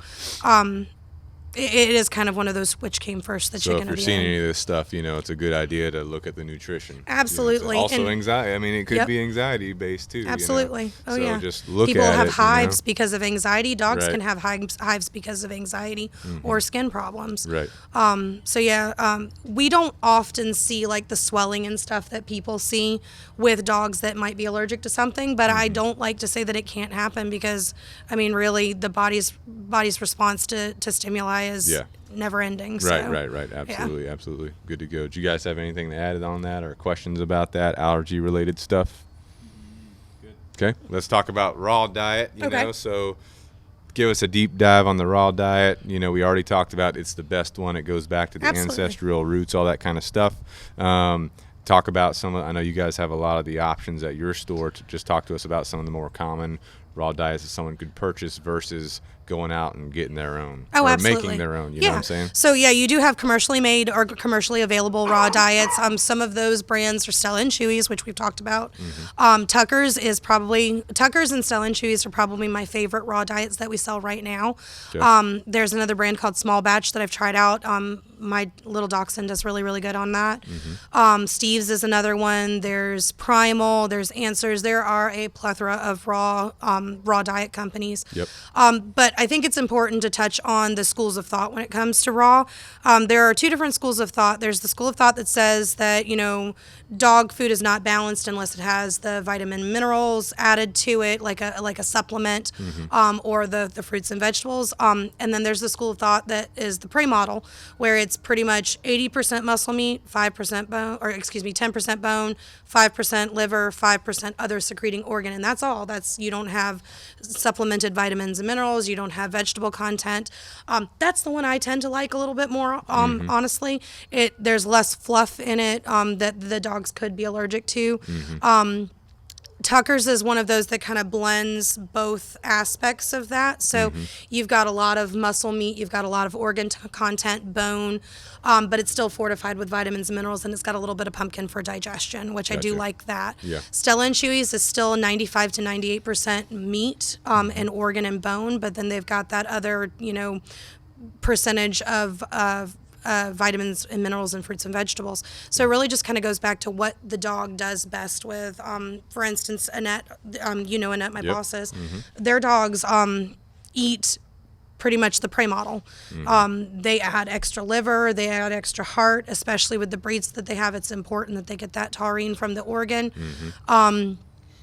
Speaker 3: it is kind of one of those which came first, the chicken or the egg.
Speaker 2: So if you're seeing any of this stuff, it's a good idea to look at the nutrition.
Speaker 3: Absolutely.
Speaker 2: Also anxiety. It could be anxiety based too.
Speaker 3: Absolutely. Oh,
Speaker 2: so
Speaker 3: yeah.
Speaker 2: Just look
Speaker 3: People
Speaker 2: at it.
Speaker 3: have hives because of anxiety. Dogs
Speaker 2: Right.
Speaker 3: can have hives because of anxiety or skin problems.
Speaker 2: Right.
Speaker 3: We don't often see like the swelling and stuff that people see with dogs that might be allergic to something, but I don't like to say that it can't happen because, really the body's response to stimuli is never ending. So.
Speaker 2: Right. Absolutely. Good to go. Do you guys have anything to add on that or questions about that allergy related stuff? Good. Okay. Let's talk about raw diet, so give us a deep dive on the raw diet. We already talked about it's the best one. It goes back to the ancestral roots, all that kind of stuff. Talk about I know you guys have a lot of the options at your store. To just talk to us about some of the more common raw diets that someone could purchase versus going out and getting their own or
Speaker 3: absolutely.
Speaker 2: making their own, you know what I'm saying?
Speaker 3: So you do have commercially made or commercially available raw diets. Some of those brands are Stella and Chewy's, which we've talked about. Tucker's and Stella and Chewy's are probably my favorite raw diets that we sell right now. Okay. There's another brand called Small Batch that I've tried out. My little dachshund does really, really good on that. Steve's is another one. There's Primal. There's Answers. There are a plethora of raw diet companies.
Speaker 2: Yep.
Speaker 3: But I think it's important to touch on the schools of thought when it comes to raw. There are two different schools of thought. There's the school of thought that says that, dog food is not balanced unless it has the vitamin minerals added to it, like a supplement, or the fruits and vegetables. And then there's the school of thought that is the prey model, where it's pretty much 80% muscle meat, 10% bone, 5% liver, 5% other secreting organ, and that's all. You don't have supplemented vitamins and minerals. You don't have vegetable content. That's the one I tend to like a little bit more. Honestly, there's less fluff in it that the dogs could be allergic to. Tucker's is one of those that kind of blends both aspects of that. So you've got a lot of muscle meat, you've got a lot of organ content, bone, but it's still fortified with vitamins and minerals, and it's got a little bit of pumpkin for digestion, which I do like that. Yeah. Stella and Chewy's is still 95 to 98% meat and organ and bone, but then they've got that other, percentage of vitamins and minerals and fruits and vegetables. So it really just kind of goes back to what the dog does best with. For instance, Annette, Annette, my boss is, their dogs eat pretty much the prey model. They add extra liver, they add extra heart, especially with the breeds that they have. It's important that they get that taurine from the organ,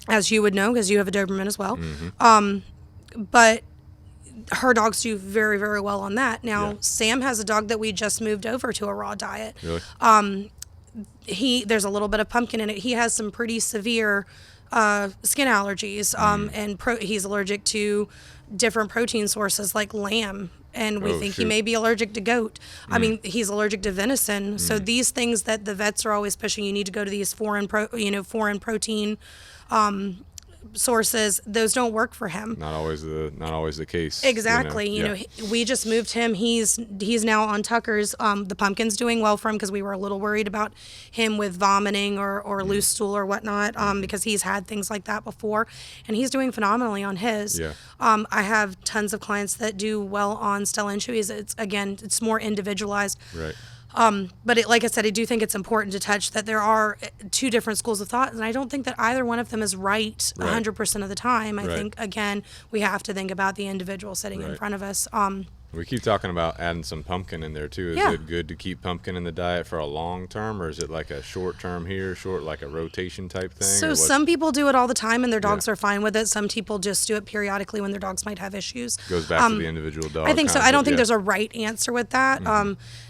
Speaker 3: as you would know, because you have a Doberman as well. But her dogs do very, very well on that. Now, Sam has a dog that we just moved over to a raw diet. Really? There's a little bit of pumpkin in it. He has some pretty severe skin allergies, and he's allergic to different protein sources like lamb. And we think he may be allergic to goat. He's allergic to venison. So these things that the vets are always pushing, you need to go to these foreign protein sources, those don't work for him.
Speaker 2: Not always the case.
Speaker 3: Exactly. You know, we just moved him. He's now on Tucker's. The pumpkin's doing well for him because we were a little worried about him with vomiting or loose stool or whatnot, because he's had things like that before, and he's doing phenomenally on his.
Speaker 2: Yeah.
Speaker 3: I have tons of clients that do well on Stella and Chewy's. It's more individualized.
Speaker 2: Right.
Speaker 3: But like I said, I do think it's important to touch that there are two different schools of thought, and I don't think that either one of them is right 100% of the time. I think, again, we have to think about the individual sitting in front of us.
Speaker 2: We keep talking about adding some pumpkin in there too. Is it good to keep pumpkin in the diet for a long term, or is it like a short term here, like a rotation type thing?
Speaker 3: So some people do it all the time and their dogs are fine with it. Some people just do it periodically when their dogs might have issues.
Speaker 2: Goes back to the individual dog.
Speaker 3: I think so. I don't think there's a right answer with that.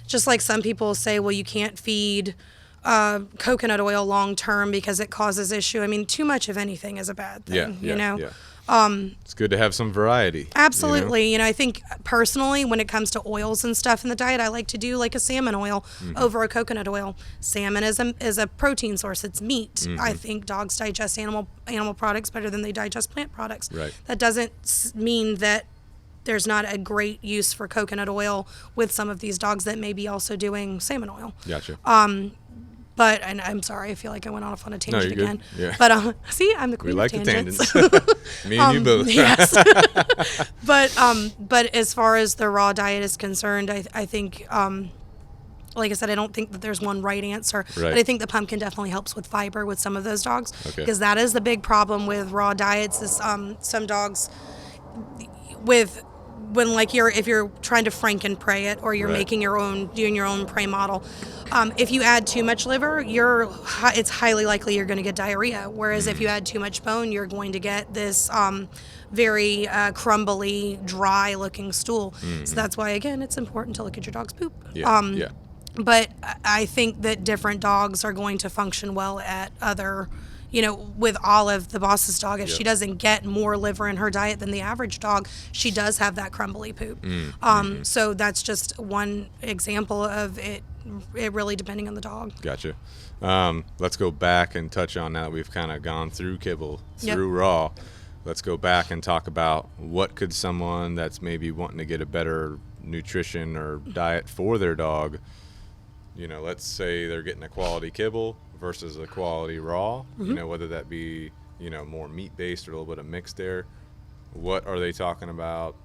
Speaker 3: Just like some people say, well, you can't feed coconut oil long term because it causes issue. I mean, too much of anything is a bad thing, you know?
Speaker 2: Yeah. It's good to have some variety.
Speaker 3: Absolutely. You know, I think personally, when it comes to oils and stuff in the diet, I like to do like a salmon oil over a coconut oil. Salmon is a protein source. It's meat. I think dogs digest animal products better than they digest plant products.
Speaker 2: Right.
Speaker 3: That doesn't mean that there's not a great use for coconut oil with some of these dogs that may be also doing salmon oil.
Speaker 2: Gotcha.
Speaker 3: But, and I'm sorry, I feel like I went off on a tangent
Speaker 2: you're
Speaker 3: again.
Speaker 2: good. Yeah.
Speaker 3: But see, I'm the queen
Speaker 2: We like
Speaker 3: of
Speaker 2: the
Speaker 3: tangents.
Speaker 2: tangents. Me and you both.
Speaker 3: Yes. But as far as the raw diet is concerned, I think, like I said, I don't think that there's one right answer.
Speaker 2: Right.
Speaker 3: But I think the pumpkin definitely helps with fiber with some of those dogs.
Speaker 2: Okay.
Speaker 3: Because that is the big problem with raw diets is some dogs if you're trying to franken-prey it or you're doing your own prey model, if you add too much liver, it's highly likely you're going to get diarrhea. Whereas if you add too much bone, you're going to get this very crumbly, dry-looking stool. So that's why, again, it's important to look at your dog's poop.
Speaker 2: Yeah.
Speaker 3: But I think that different dogs are going to function well at other. You know, with Olive, the boss's dog, if she doesn't get more liver in her diet than the average dog, she does have that crumbly poop. So that's just one example of it really depending on the dog.
Speaker 2: Gotcha. Let's go back and touch on that. We've kind of gone through kibble, through raw. Let's go back and talk about what could someone that's maybe wanting to get a better nutrition or diet for their dog, you know, let's say they're getting a quality kibble versus a quality raw, you know, whether that be, you know, more meat-based or a little bit of mix there. What are they talking about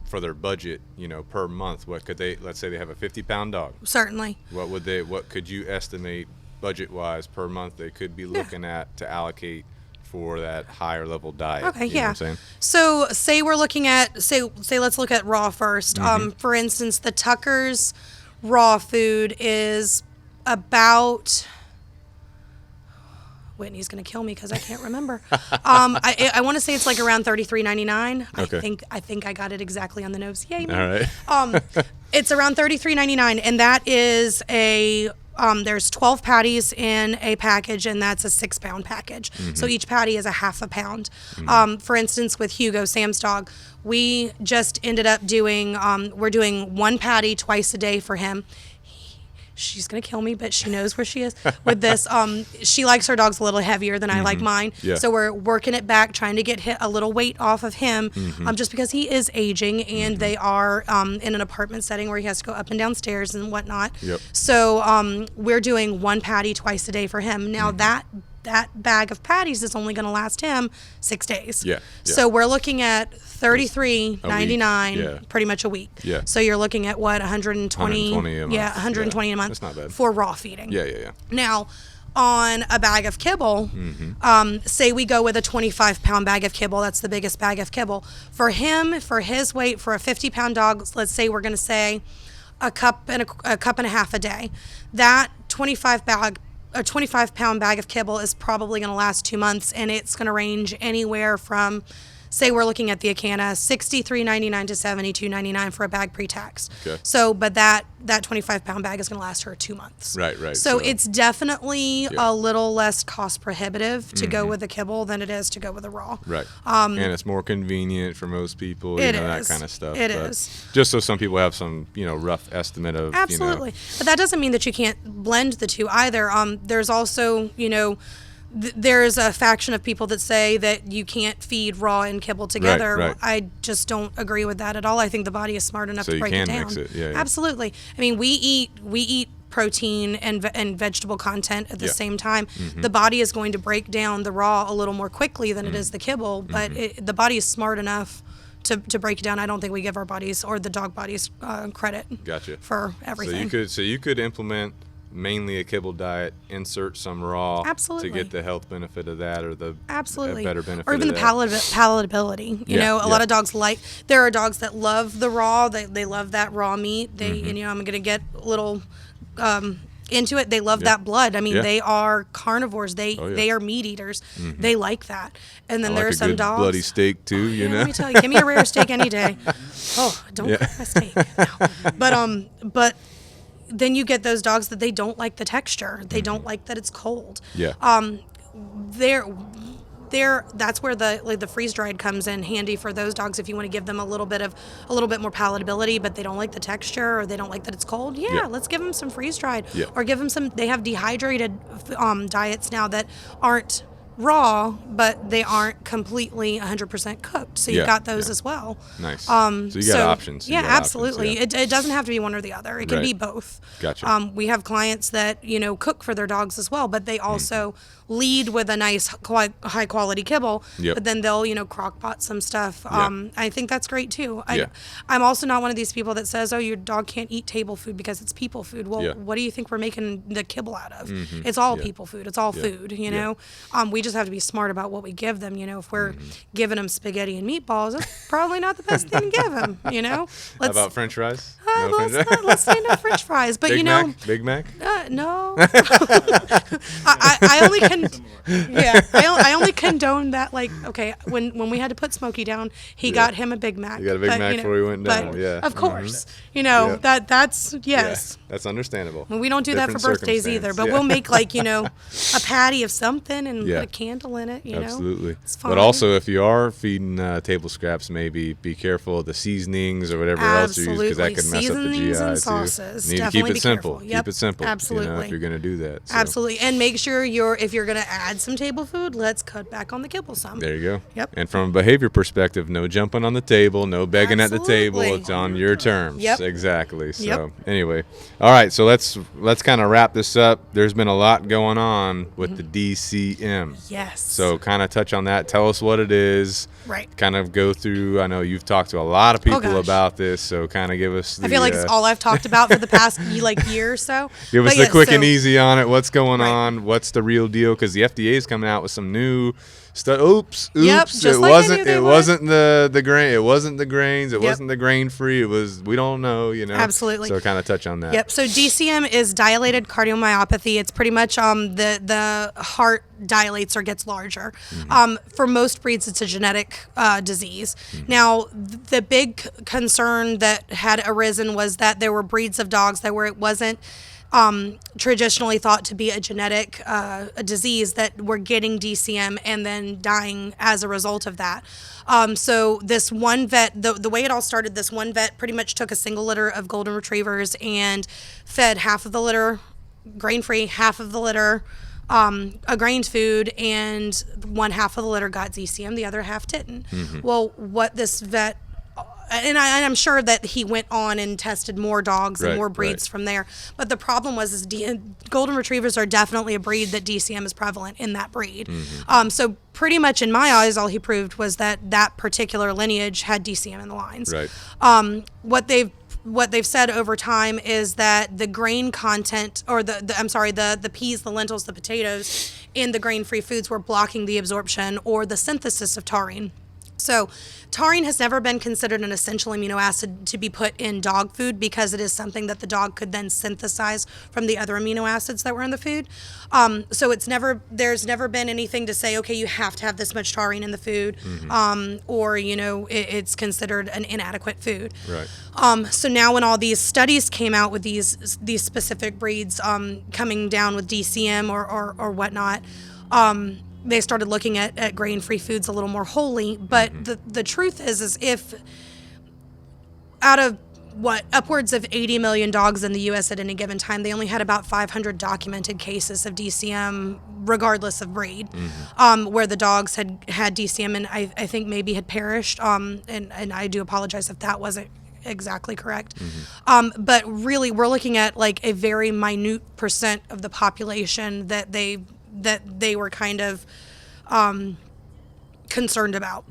Speaker 2: for their budget, you know, per month? What could they, let's say they have a 50-pound dog.
Speaker 3: Certainly.
Speaker 2: What could you estimate budget-wise per month they could be looking at to allocate for that higher level diet?
Speaker 3: Okay,
Speaker 2: you know what I'm saying?
Speaker 3: So say we're looking at, say let's look at raw first. For instance, the Tucker's raw food is about... Whitney's going to kill me because I can't remember. I want to say it's like around $33.99.
Speaker 2: Okay.
Speaker 3: I think I got it exactly on the nose. Yay me.
Speaker 2: All right.
Speaker 3: It's around $33.99, and that is there's 12 patties in a package, and that's a 6-pound package. So each patty is a half a pound. For instance, with Hugo, Sam's dog, we just ended up doing, we're doing 1 patty twice a day for him. She's going to kill me, but she knows where she is with this. She likes her dogs a little heavier than I like mine.
Speaker 2: Yeah.
Speaker 3: So we're working it back, trying to get a little weight off of him, just because he is aging and they are in an apartment setting where he has to go up and down stairs and whatnot.
Speaker 2: Yep.
Speaker 3: So we're doing 1 patty twice a day for him. Now that bag of patties is only going to last him 6 days.
Speaker 2: Yeah.
Speaker 3: So we're looking at $33.99 pretty much a week.
Speaker 2: Yeah.
Speaker 3: So you're looking at what, 120
Speaker 2: a month.
Speaker 3: Yeah, 120 a month.
Speaker 2: That's not bad.
Speaker 3: For raw feeding.
Speaker 2: Yeah.
Speaker 3: Now, on a bag of kibble, say we go with a 25-pound bag of kibble. That's the biggest bag of kibble. For him, for his weight, for a 50-pound dog, let's say we're going to say a cup and a half a day. That 25-pound bag of kibble is probably going to last 2 months, and it's going to range anywhere from, say we're looking at the Acana, $63.99 to $72.99 for a bag pre-tax.
Speaker 2: Okay.
Speaker 3: So, but that 25-pound bag is going to last her 2 months.
Speaker 2: Right.
Speaker 3: So it's definitely a little less cost prohibitive to go with a kibble than it is to go with a raw.
Speaker 2: Right. And it's more convenient for most people, you know, that kind of stuff.
Speaker 3: It is.
Speaker 2: Just so some people have some, you know, rough estimate of,
Speaker 3: Absolutely.
Speaker 2: you know.
Speaker 3: But that doesn't mean that you can't blend the two either. There's also, you know, there's a faction of people that say that you can't feed raw and kibble together.
Speaker 2: Right.
Speaker 3: I just don't agree with that at all. I think the body is smart enough
Speaker 2: So
Speaker 3: to
Speaker 2: you
Speaker 3: break
Speaker 2: can
Speaker 3: it down.
Speaker 2: mix it, yeah.
Speaker 3: Absolutely. I mean, we eat protein and vegetable content at the same time. The body is going to break down the raw a little more quickly than it is the kibble, but the body is smart enough to break it down. I don't think we give our bodies or the dog bodies credit for everything.
Speaker 2: So you could implement mainly a kibble diet, insert some raw
Speaker 3: Absolutely.
Speaker 2: to get the health benefit of that, or the
Speaker 3: Absolutely.
Speaker 2: better benefit
Speaker 3: or even
Speaker 2: of
Speaker 3: the
Speaker 2: that.
Speaker 3: palatability. You know, a lot of dogs there are dogs that love the raw. They love that raw meat. And I'm going to get a little into it. They love that blood. I mean, they are carnivores. They are meat eaters. They like that. And then
Speaker 2: I
Speaker 3: there
Speaker 2: like
Speaker 3: are
Speaker 2: a
Speaker 3: some
Speaker 2: good
Speaker 3: dogs.
Speaker 2: bloody steak too. You know,
Speaker 3: Let me tell you, give me a rare steak any day. Oh, don't cook my steak. No. But then you get those dogs that they don't like the texture. They don't like that it's cold.
Speaker 2: Yeah.
Speaker 3: That's where the freeze dried comes in handy for those dogs if you want to give them a little bit more palatability, but they don't like the texture or they don't like that it's cold. Let's give them some freeze dried or give them some. They have dehydrated diets now that aren't raw, but they aren't completely 100% cooked. So you've got those as well.
Speaker 2: Nice. So you got options.
Speaker 3: Yeah, absolutely. It doesn't have to be one or the other. It can be both.
Speaker 2: Gotcha.
Speaker 3: We have clients that, cook for their dogs as well, but they also lead with a nice high quality kibble, but then they'll, crock pot some stuff. I think that's great too. I'm also not one of these people that says, oh, your dog can't eat table food because it's people food. Well, what do you think we're making the kibble out of? It's all people food. It's all food, We just have to be smart about what we give them. If we're giving them spaghetti and meatballs, that's probably not the best thing to give them.
Speaker 2: How about French fries?
Speaker 3: Let's say no French fries. But
Speaker 2: Big Mac?
Speaker 3: No. I only I only condone that. Like, okay, when we had to put Smokey down, he got him a Big Mac.
Speaker 2: You got a Big Mac before he went down.
Speaker 3: Of course, that's yes.
Speaker 2: That's understandable.
Speaker 3: We don't do that for birthdays either, but we'll make a patty of something and put a candle in it.
Speaker 2: Absolutely.
Speaker 3: It's fine.
Speaker 2: But also, if you are feeding table scraps, maybe be careful of the seasonings or whatever else you use, because that could mess up the GI
Speaker 3: and
Speaker 2: too.
Speaker 3: sauces.
Speaker 2: You need
Speaker 3: Definitely
Speaker 2: to keep it simple.
Speaker 3: Careful. Yep.
Speaker 2: Keep it simple.
Speaker 3: Absolutely.
Speaker 2: If you're going to do that. So.
Speaker 3: Absolutely. And make sure if you're going to add some table food, let's cut back on the kibble some.
Speaker 2: There you go.
Speaker 3: Yep.
Speaker 2: And from a behavior perspective, no jumping on the table, no begging at the table. It's on your terms.
Speaker 3: Yep.
Speaker 2: Exactly. So anyway, all right. So let's kind of wrap this up. There's been a lot going on with the DCM.
Speaker 3: Yes.
Speaker 2: So kind of touch on that. Tell us what it is.
Speaker 3: Right.
Speaker 2: Kind of go through. I know you've talked to a lot of people about this, so kind of give us.
Speaker 3: I feel like it's all I've talked about for the past year or so.
Speaker 2: Give us the quick and easy on it. What's going on? What's the real deal? Because the FDA is coming out with some new stuff. Oops.
Speaker 3: Yep,
Speaker 2: It wasn't the grain. It wasn't the grains. It wasn't the grain free. It was. We don't know.
Speaker 3: Absolutely.
Speaker 2: So kind of touch on that.
Speaker 3: Yep. So DCM is dilated cardiomyopathy. It's pretty much the heart dilates or gets larger. For most breeds, it's a genetic disease. Now, the big concern that had arisen was that there were breeds of dogs where it wasn't traditionally thought to be a genetic a disease that were getting DCM and then dying as a result of that. So this one vet, the way it all started, this one vet pretty much took a single litter of golden retrievers and fed half of the litter grain-free, half of the litter a grained food, and one half of the litter got DCM, the other half didn't. Well, what this vet, and I'm sure that he went on and tested more dogs and more breeds from there. But the problem was golden retrievers are definitely a breed that DCM is prevalent in that breed. So pretty much in my eyes, all he proved was that particular lineage had DCM in the lines. What they've said over time is that the grain content, or the peas, the lentils, the potatoes in the grain-free foods were blocking the absorption or the synthesis of taurine. So taurine has never been considered an essential amino acid to be put in dog food because it is something that the dog could then synthesize from the other amino acids that were in the food. So there's never been anything to say, okay, you have to have this much taurine in the food, or it's considered an inadequate food. So now when all these studies came out with these specific breeds coming down with DCM or whatnot, they started looking at grain-free foods a little more wholly. But the truth is if out of upwards of 80 million dogs in the U.S. at any given time. They only had about 500 documented cases of DCM, regardless of breed, where the dogs had DCM, and I think maybe had perished. And I do apologize if that wasn't exactly correct. But really, we're looking at like a very minute percent of the population that they were kind of concerned about.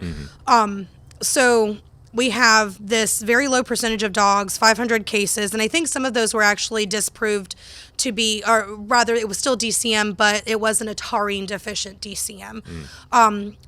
Speaker 3: So we have this very low percentage of dogs, 500 cases, and I think some of those were actually disproved to be, or rather it was still DCM, but it wasn't a taurine deficient DCM.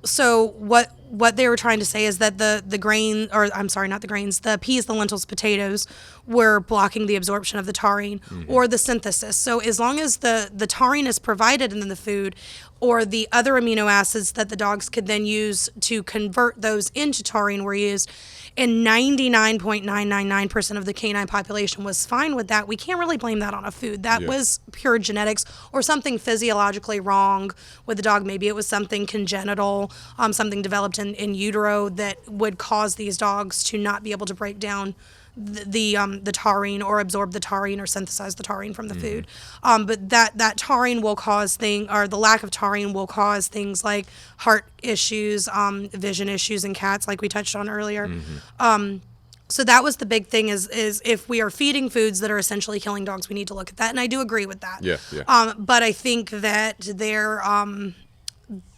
Speaker 3: So what they were trying to say is that the grain, or I'm sorry, not the grains, the peas, the lentils, potatoes were blocking the absorption of the taurine or the synthesis. So as long as the taurine is provided in the food, or the other amino acids that the dogs could then use to convert those into taurine were used, and 99.999% of the canine population was fine with that, we can't really blame that on a food. That was pure genetics or something physiologically wrong with the dog. Maybe it was something congenital, something developed in utero that would cause these dogs to not be able to break down the taurine or absorb the taurine or synthesize the taurine from the food. But that taurine will cause or the lack of taurine will cause things like heart issues, vision issues in cats, like we touched on earlier. So that was the big thing is if we are feeding foods that are essentially killing dogs, we need to look at that. And I do agree with that. But I think that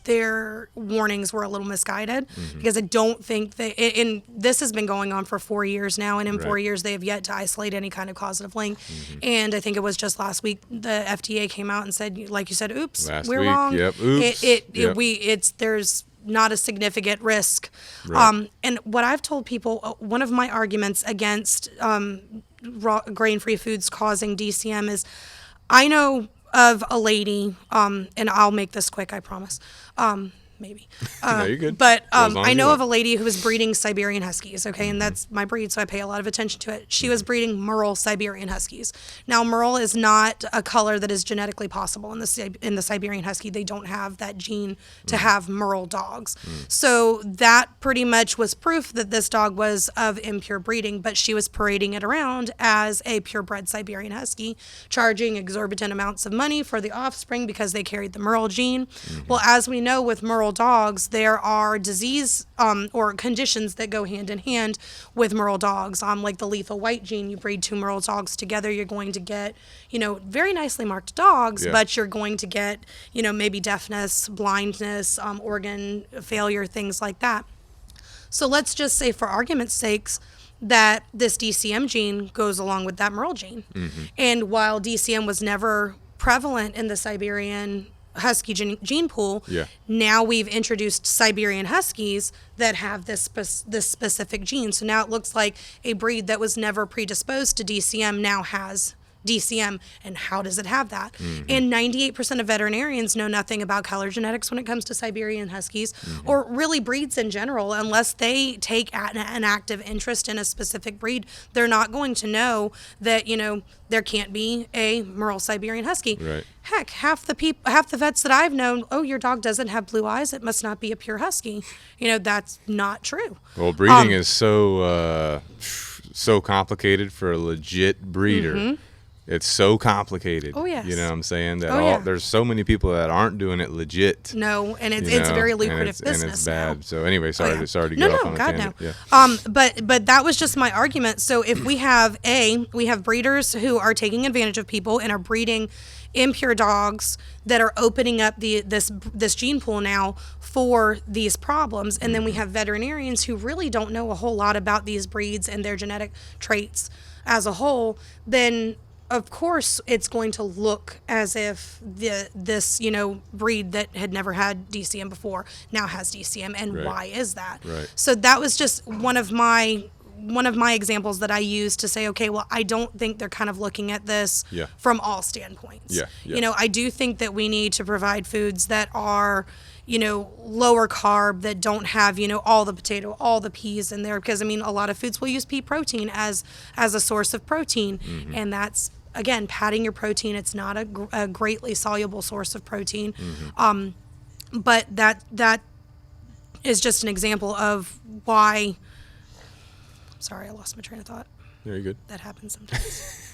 Speaker 3: their warnings were a little misguided because I don't think and this has been going on for 4 years now, and in 4 years they have yet to isolate any kind of causative link. And I think it was just last week the FDA came out and said, like you said, oops, we're wrong.
Speaker 2: Oops.
Speaker 3: There's not a significant risk. And what I've told people, one of my arguments against grain-free foods causing DCM is, I know of a lady, and I'll make this quick, I promise. Maybe.
Speaker 2: No, you're good.
Speaker 3: But I know of a lady who was breeding Siberian Huskies, okay, and that's my breed, so I pay a lot of attention to it. She was breeding Merle Siberian Huskies. Now, Merle is not a color that is genetically possible in the Siberian Husky. They don't have that gene to have Merle dogs. So that pretty much was proof that this dog was of impure breeding, but she was parading it around as a purebred Siberian Husky, charging exorbitant amounts of money for the offspring because they carried the Merle gene. Well, as we know with Merle dogs, there are disease or conditions that go hand in hand with Merle dogs. Like the lethal white gene, you breed two Merle dogs together, you're going to get, very nicely marked dogs, but you're going to get, maybe deafness, blindness, organ failure, things like that. So let's just say, for argument's sakes, that this DCM gene goes along with that Merle gene. And while DCM was never prevalent in the Siberian Husky gene pool, now we've introduced Siberian Huskies that have this specific gene. So now it looks like a breed that was never predisposed to DCM now has DCM. And how does it have that? And 98% of veterinarians know nothing about color genetics when it comes to Siberian Huskies, or really breeds in general. Unless they take an active interest in a specific breed, they're not going to know that, there can't be a Merle Siberian Husky. Heck, half the vets that I've known, oh, your dog doesn't have blue eyes, it must not be a pure Husky. That's not true.
Speaker 2: Well, breeding is so complicated for a legit breeder. It's so complicated.
Speaker 3: Oh, yes.
Speaker 2: You know what I'm saying? That there's so many people that aren't doing it legit.
Speaker 3: No, and it's a very lucrative business.
Speaker 2: And it's bad. Now. So anyway, sorry to go off on a tangent.
Speaker 3: No. But that was just my argument. So if we have breeders who are taking advantage of people and are breeding impure dogs that are opening up this gene pool now for these problems, and then we have veterinarians who really don't know a whole lot about these breeds and their genetic traits as a whole, then of course it's going to look as if this breed that had never had DCM before now has DCM, and why is that? So that was just one of my examples that I use to say, okay, well, I don't think they're kind of looking at this from all standpoints. I do think that we need to provide foods that are lower carb, that don't have, all the potato, all the peas in there, because a lot of foods will use pea protein as a source of protein, and that's, again, padding your protein. It's not a greatly soluble source of protein, but that is just an example of why. Sorry, I lost my train of thought.
Speaker 2: Very good.
Speaker 3: That happens sometimes.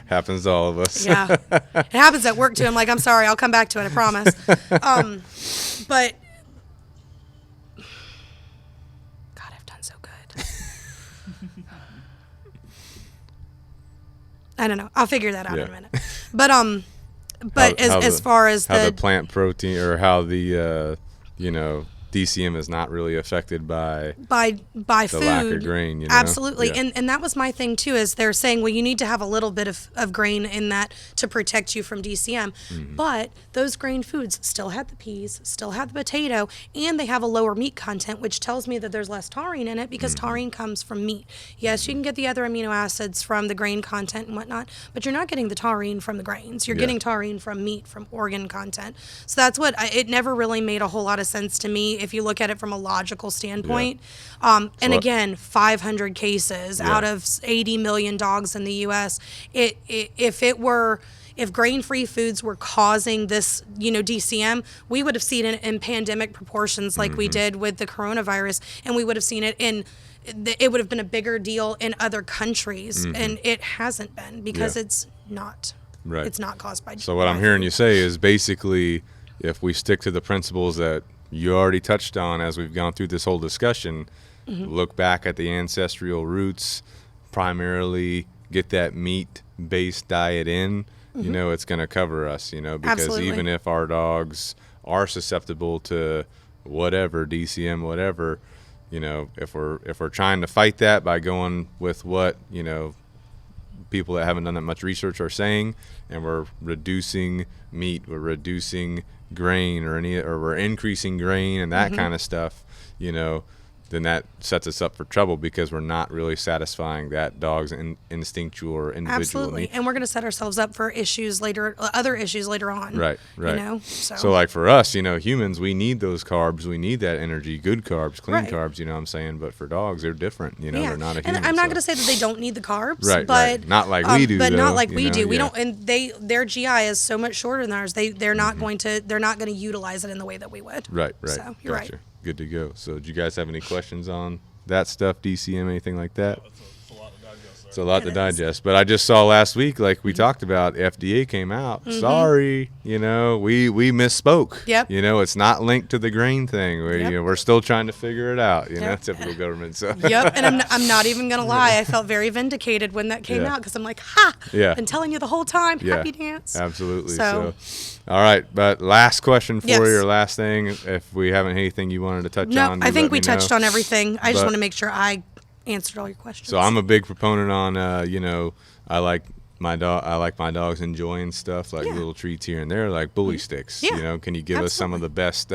Speaker 2: Happens to all of us.
Speaker 3: Yeah. It happens at work too. I'm like, I'm sorry, I'll come back to it, I promise. But God, I've done so good. I don't know. I'll figure that out in a minute. But as far as
Speaker 2: how the plant protein, or how the DCM is not really affected by
Speaker 3: the
Speaker 2: food, lack of grain,
Speaker 3: absolutely.
Speaker 2: Yeah.
Speaker 3: And that was my thing too, is they're saying, well, you need to have a little bit of grain in that to protect you from DCM. But those grain foods still have the peas, still have the potato, and they have a lower meat content, which tells me that there's less taurine in it, because taurine comes from meat. Yes, you can get the other amino acids from the grain content and whatnot, but you're not getting the taurine from the grains. You're getting taurine from meat, from organ content. So that's what it never really made a whole lot of sense to me if you look at it from a logical standpoint. And again, 500 cases out of 80 million dogs in the U.S. If grain-free foods were causing this, DCM, we would have seen it in pandemic proportions like we did with the coronavirus, and we would have seen it it would have been a bigger deal in other countries, and it hasn't been, because it's not.
Speaker 2: Right.
Speaker 3: It's not caused by.
Speaker 2: So what I'm hearing you say is, basically, if we stick to the principles that you already touched on as we've gone through this whole discussion, look back at the ancestral roots, primarily get that meat-based diet in, it's going to cover us, because
Speaker 3: Absolutely.
Speaker 2: even if our dogs are susceptible to whatever, DCM, whatever, if we're trying to fight that by going with what, people that haven't done that much research are saying, and we're reducing meat, we're reducing grain, or we're increasing grain and that kind of stuff, then that sets us up for trouble, because we're not really satisfying that dog's instinctual or individual
Speaker 3: Absolutely.
Speaker 2: need.
Speaker 3: And we're going to set ourselves up for other issues later on.
Speaker 2: Right.
Speaker 3: So
Speaker 2: like for us, humans, we need those carbs, we need that energy, good carbs, clean
Speaker 3: Right.
Speaker 2: carbs, what I'm saying. But for dogs, they're different, they're not a human.
Speaker 3: And I'm not going to say that they don't need the carbs,
Speaker 2: Right,
Speaker 3: but
Speaker 2: right. Not like we do,
Speaker 3: But
Speaker 2: though,
Speaker 3: not like we do. We
Speaker 2: yeah.
Speaker 3: don't, and their GI is so much shorter than ours. They're not going to utilize it in the way that we would.
Speaker 2: Right.
Speaker 3: So you're
Speaker 2: Gotcha.
Speaker 3: right.
Speaker 2: Good to go. So do you guys have any questions on that stuff, DCM, anything like that? It's a lot to digest. But I just saw last week, like we talked about, FDA came out. Sorry, we misspoke.
Speaker 3: Yep.
Speaker 2: It's not linked to the grain thing. We're still trying to figure it out.
Speaker 3: Yep.
Speaker 2: Typical government. So.
Speaker 3: Yep. And I'm not even gonna lie. I felt very vindicated when that came out, because I'm like, ha!
Speaker 2: Yeah.
Speaker 3: Been telling you the whole time.
Speaker 2: Yeah.
Speaker 3: Happy dance.
Speaker 2: Absolutely.
Speaker 3: So
Speaker 2: all right. But last question for
Speaker 3: Yes.
Speaker 2: you, or last thing, if we haven't anything you wanted to touch
Speaker 3: No,
Speaker 2: on.
Speaker 3: I think
Speaker 2: let
Speaker 3: we
Speaker 2: me
Speaker 3: touched
Speaker 2: know.
Speaker 3: on everything. I just
Speaker 2: But-
Speaker 3: want to make sure I answered all your questions.
Speaker 2: So I'm a big proponent on, I like my dogs enjoying stuff like little treats here and there, like bully sticks.
Speaker 3: Yeah.
Speaker 2: Can you give us some of the best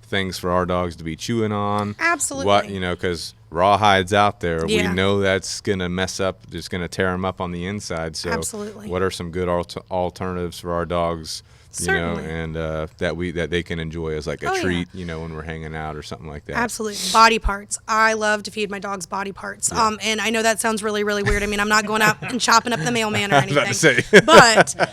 Speaker 2: things for our dogs to be chewing on?
Speaker 3: Absolutely.
Speaker 2: What, because rawhide's out there.
Speaker 3: Yeah.
Speaker 2: We know that's gonna mess up, just gonna tear them up on the inside. So
Speaker 3: Absolutely.
Speaker 2: what are some good alternatives for our dogs?
Speaker 3: Certainly.
Speaker 2: And that they can enjoy as like a
Speaker 3: Oh, yeah.
Speaker 2: treat, when we're hanging out or something like that.
Speaker 3: Absolutely. Body parts. I love to feed my dogs body parts. And I know that sounds really, really weird. I mean, I'm not going out and chopping up the mailman or anything.
Speaker 2: I was about to say.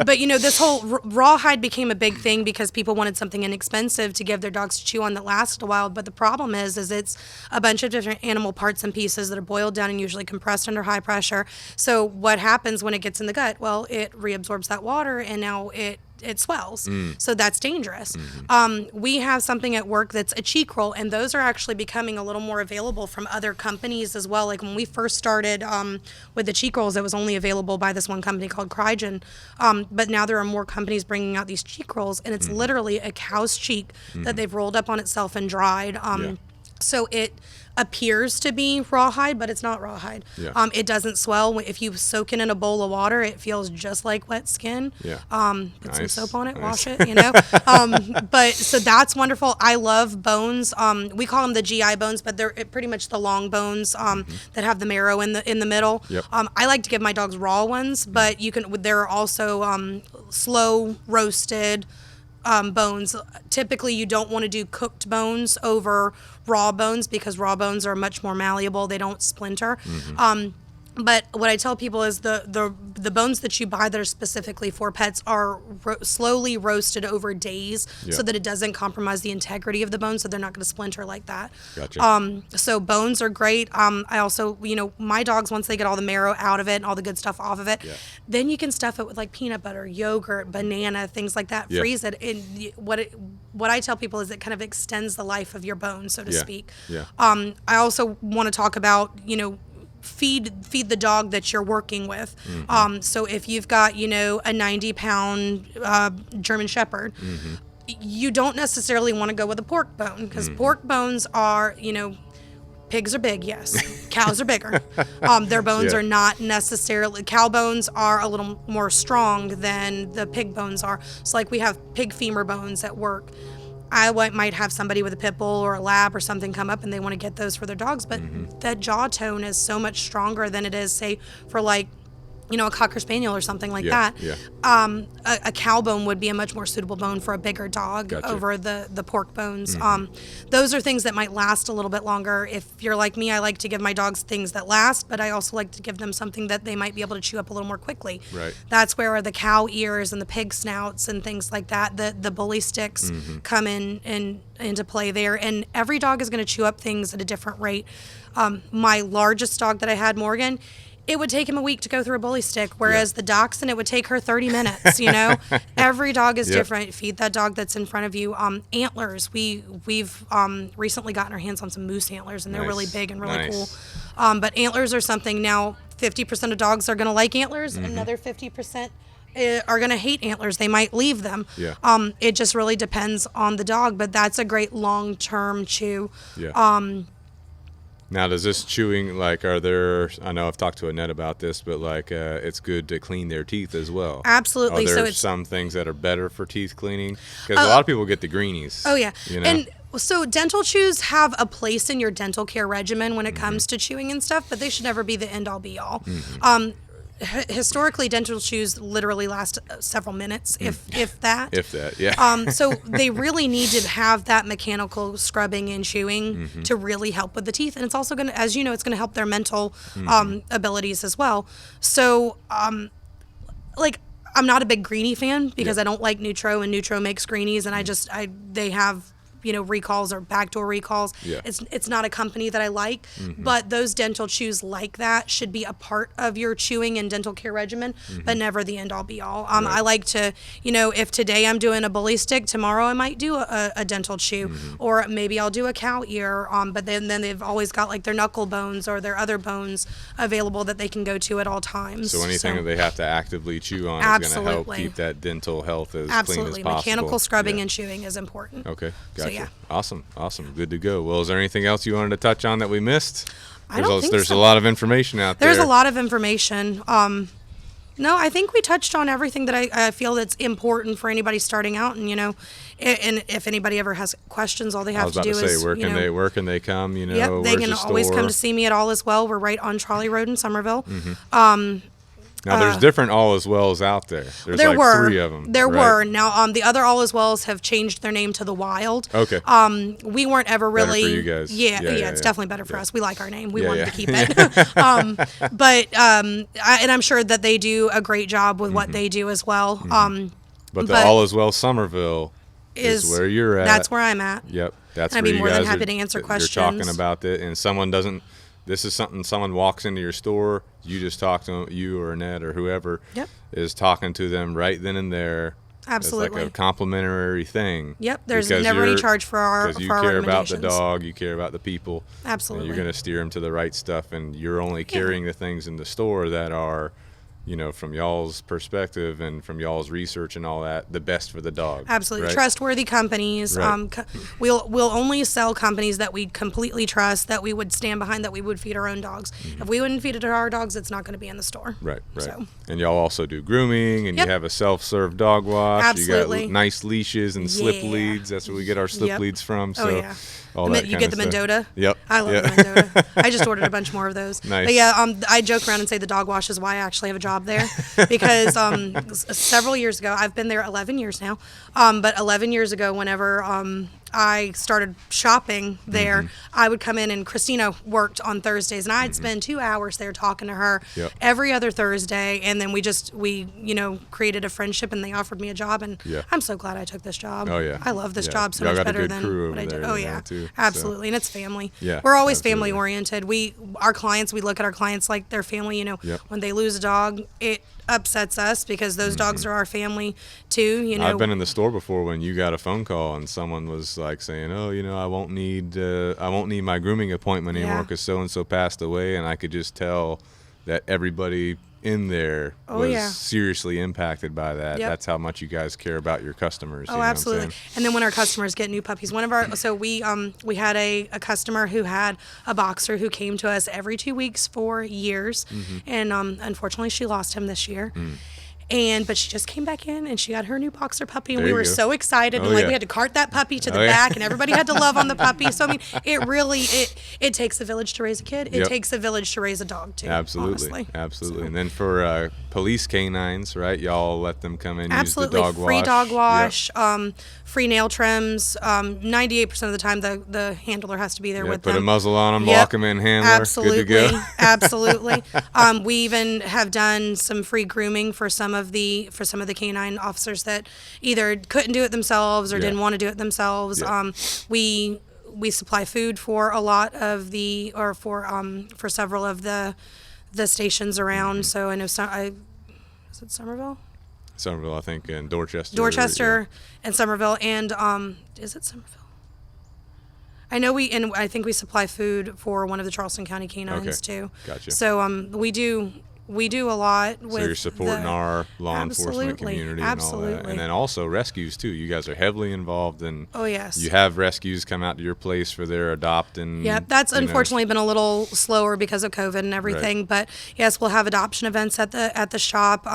Speaker 3: but this whole rawhide became a big thing because people wanted something inexpensive to give their dogs to chew on that lasted a while. But the problem is it's a bunch of different animal parts and pieces that are boiled down and usually compressed under high pressure. So what happens when it gets in the gut? Well, it reabsorbs that water, and now it swells. So that's dangerous. We have something at work that's a cheek roll, and those are actually becoming a little more available from other companies as well. Like when we first started with the cheek rolls, it was only available by this one company called Crygen. But now there are more companies bringing out these cheek rolls, and it's literally a cow's cheek that they've rolled up on itself and dried. So it appears to be rawhide, but it's not rawhide.
Speaker 2: Yeah.
Speaker 3: It doesn't swell. If you soak it in a bowl of water, it feels just like wet skin.
Speaker 2: Yeah.
Speaker 3: Put some
Speaker 2: Nice.
Speaker 3: soap on it,
Speaker 2: Nice.
Speaker 3: wash it, But so that's wonderful. I love bones. We call them the GI bones, but they're pretty much the long bones that have the marrow in the middle.
Speaker 2: Yep.
Speaker 3: I like to give my dogs raw ones, but there are also slow roasted bones. Typically, you don't want to do cooked bones over raw bones because raw bones are much more malleable. They don't splinter. But what I tell people is the bones that you buy that are specifically for pets are slowly roasted over days so that it doesn't compromise the integrity of the bone, so they're not going to splinter like that.
Speaker 2: Gotcha.
Speaker 3: So bones are great. I also, my dogs, once they get all the marrow out of it and all the good stuff off of it, then you can stuff it with like peanut butter, yogurt, banana, things like that. Freeze it. And what I tell people is it kind of extends the life of your bone, so to speak.
Speaker 2: Yeah.
Speaker 3: I also want to talk about, feed the dog that you're working with. So if you've got, a 90-pound German Shepherd, you don't necessarily want to go with a pork bone, because pork bones are, pigs are big, yes. Cows are bigger. Their bones are not necessarily, cow bones are a little more strong than the pig bones are. So like we have pig femur bones at work. I might have somebody with a pit bull or a lab or something come up and they want to get those for their dogs, but that jaw tone is so much stronger than it is, say, for like, a Cocker Spaniel or something like that.
Speaker 2: Yeah.
Speaker 3: A cow bone would be a much more suitable bone for a bigger dog over the pork bones. Those are things that might last a little bit longer. If you're like me, I like to give my dogs things that last, but I also like to give them something that they might be able to chew up a little more quickly.
Speaker 2: Right.
Speaker 3: That's where the cow ears and the pig snouts and things like that, the bully sticks come into play there. And every dog is going to chew up things at a different rate. My largest dog that I had, Morgan, it would take him a week to go through a bully stick, whereas the dachshund, it would take her 30 minutes, Every dog is different. Feed that dog that's in front of you. Antlers, we've recently gotten our hands on some moose antlers, and they're really big and really cool. But antlers are something now, 50% of dogs are going to like antlers, another 50% are going to hate antlers. They might leave them. It just really depends on the dog, but that's a great long-term chew.
Speaker 2: Now, does this chewing, I know I've talked to Annette about this, but it's good to clean their teeth as well.
Speaker 3: Absolutely.
Speaker 2: Are there some things that are better for teeth cleaning? Because a lot of people get the greenies.
Speaker 3: Oh, yeah. And so dental chews have a place in your dental care regimen when it comes to chewing and stuff, but they should never be the end-all be-all. Historically, dental chews literally last several minutes, if that.
Speaker 2: If that, yeah.
Speaker 3: So they really need to have that mechanical scrubbing and chewing to really help with the teeth. And it's also going to, as you know, it's going to help their mental abilities as well. So, I'm not a big greenie fan because I don't like Nutro, and Nutro makes greenies, and they have recalls or backdoor recalls. It's not a company that I like, but those dental chews like that should be a part of your chewing and dental care regimen, but never the end all be all. I like to, if today I'm doing a bully stick, tomorrow I might do a dental chew, or maybe I'll do a cow ear, but then they've always got their knuckle bones or their other bones available that they can go to at all times.
Speaker 2: So anything that they have to actively chew on is going to help keep that dental health as clean as possible.
Speaker 3: Mechanical scrubbing and chewing is important.
Speaker 2: Okay, gotcha.
Speaker 3: So, yeah.
Speaker 2: Awesome. Good to go. Well, is there anything else you wanted to touch on that we missed?
Speaker 3: I don't think
Speaker 2: There's
Speaker 3: so.
Speaker 2: a lot of information out there.
Speaker 3: There's a lot of information. No, I think we touched on everything that I feel that's important for anybody starting out, and and if anybody ever has questions, all they have to do is
Speaker 2: where can they come?
Speaker 3: Yep, they can always come to see me at All Is Well. We're right on Trolley Road in Summerville.
Speaker 2: Now, there's different All Is Wells out there. There's
Speaker 3: there were
Speaker 2: 3 of them.
Speaker 3: There were. Now, the other All Is Wells have changed their name to The Wild.
Speaker 2: Okay.
Speaker 3: We weren't ever really.
Speaker 2: Better for you guys.
Speaker 3: Yeah, it's definitely better for us. We like our name. We wanted to keep it. But and I'm sure that they do a great job with what they do as well.
Speaker 2: But the All Is Well Summerville is where you're at.
Speaker 3: That's where I'm at.
Speaker 2: Yep. That's
Speaker 3: and
Speaker 2: where
Speaker 3: I'd be
Speaker 2: you
Speaker 3: more
Speaker 2: guys
Speaker 3: than happy to answer questions.
Speaker 2: You're talking about it, and someone doesn't. This is something someone walks into your store, you just talk to them, you or Annette or whoever is talking to them right then and there.
Speaker 3: Absolutely.
Speaker 2: It's like a complimentary thing.
Speaker 3: Yep, there's never any charge for our
Speaker 2: recommendations.
Speaker 3: Because
Speaker 2: you care about the dog, you care about the people.
Speaker 3: Absolutely.
Speaker 2: And you're going to steer them to the right stuff, and you're only carrying the things in the store that are, from y'all's perspective and from y'all's research and all that, the best for the dog.
Speaker 3: Absolutely.
Speaker 2: Right?
Speaker 3: Trustworthy companies.
Speaker 2: Right.
Speaker 3: We'll only sell companies that we completely trust, that we would stand behind, that we would feed our own dogs. If we wouldn't feed it to our dogs, it's not going to be in the store.
Speaker 2: Right.
Speaker 3: So.
Speaker 2: And y'all also do grooming, and you have a self-serve dog wash.
Speaker 3: Absolutely.
Speaker 2: You got nice leashes and slip leads. That's where we get our slip leads from. So
Speaker 3: you get the Mendota?
Speaker 2: Yep.
Speaker 3: I love the Mendota. I just ordered a bunch more of those.
Speaker 2: Nice.
Speaker 3: But I joke around and say the dog wash is why I actually have a job there. Because several years ago, I've been there 11 years now, but 11 years ago, whenever I started shopping there, I would come in, and Christina worked on Thursdays, and I'd spend 2 hours there talking to her every other Thursday, and then we created a friendship, and they offered me a job, and I'm so glad I took this job.
Speaker 2: Oh yeah,
Speaker 3: I love this job so
Speaker 2: Y'all
Speaker 3: much
Speaker 2: got
Speaker 3: better
Speaker 2: a good
Speaker 3: than
Speaker 2: crew
Speaker 3: what
Speaker 2: over
Speaker 3: I did.
Speaker 2: there,
Speaker 3: Oh yeah,
Speaker 2: too,
Speaker 3: absolutely, and it's family.
Speaker 2: Yeah,
Speaker 3: we're always
Speaker 2: absolutely.
Speaker 3: family oriented. We look at our clients like they're family. When they lose a dog, it upsets us because those dogs are our family too.
Speaker 2: I've been in the store before when you got a phone call and someone was like saying, "Oh, I won't need my grooming appointment anymore because so and so passed away," and I could just tell that everybody in there was seriously impacted by that. That's how much you guys care about your customers.
Speaker 3: Oh, absolutely. And then when our customers get new puppies, we had a customer who had a boxer who came to us every 2 weeks for years, and unfortunately she lost him this year. But she just came back in and she got her new boxer puppy, and we were so excited. And we had to cart that puppy to the back, and everybody had to love on the puppy. So I mean, it really it takes a village to raise a kid. It takes a village to raise a dog too.
Speaker 2: Absolutely, absolutely. So. And then for police canines, right? Y'all let them come in,
Speaker 3: absolutely.
Speaker 2: Use the dog wash.
Speaker 3: Free dog wash, free nail trims. 98% of the time, the handler has to be there with them.
Speaker 2: Put a muzzle on them, walk them in, handler.
Speaker 3: Absolutely,
Speaker 2: good to go.
Speaker 3: Absolutely. We even have done some free grooming for some of the canine officers that either couldn't do it themselves or didn't want to do it themselves. We supply food for a lot of for several of the stations around. So I know is it Summerville?
Speaker 2: Summerville, I think, and Dorchester.
Speaker 3: And Summerville, and is it Summerville? I know I think we supply food for one of the Charleston County canines too.
Speaker 2: Gotcha.
Speaker 3: So we do a lot with.
Speaker 2: So you're supporting our law enforcement community and all that. And then also rescues too. You guys are heavily involved in.
Speaker 3: Oh yes.
Speaker 2: You have rescues come out to your place for their adopting.
Speaker 3: Yeah, that's unfortunately been a little slower because of COVID and everything. Right. But yes, we'll have adoption events at the shop.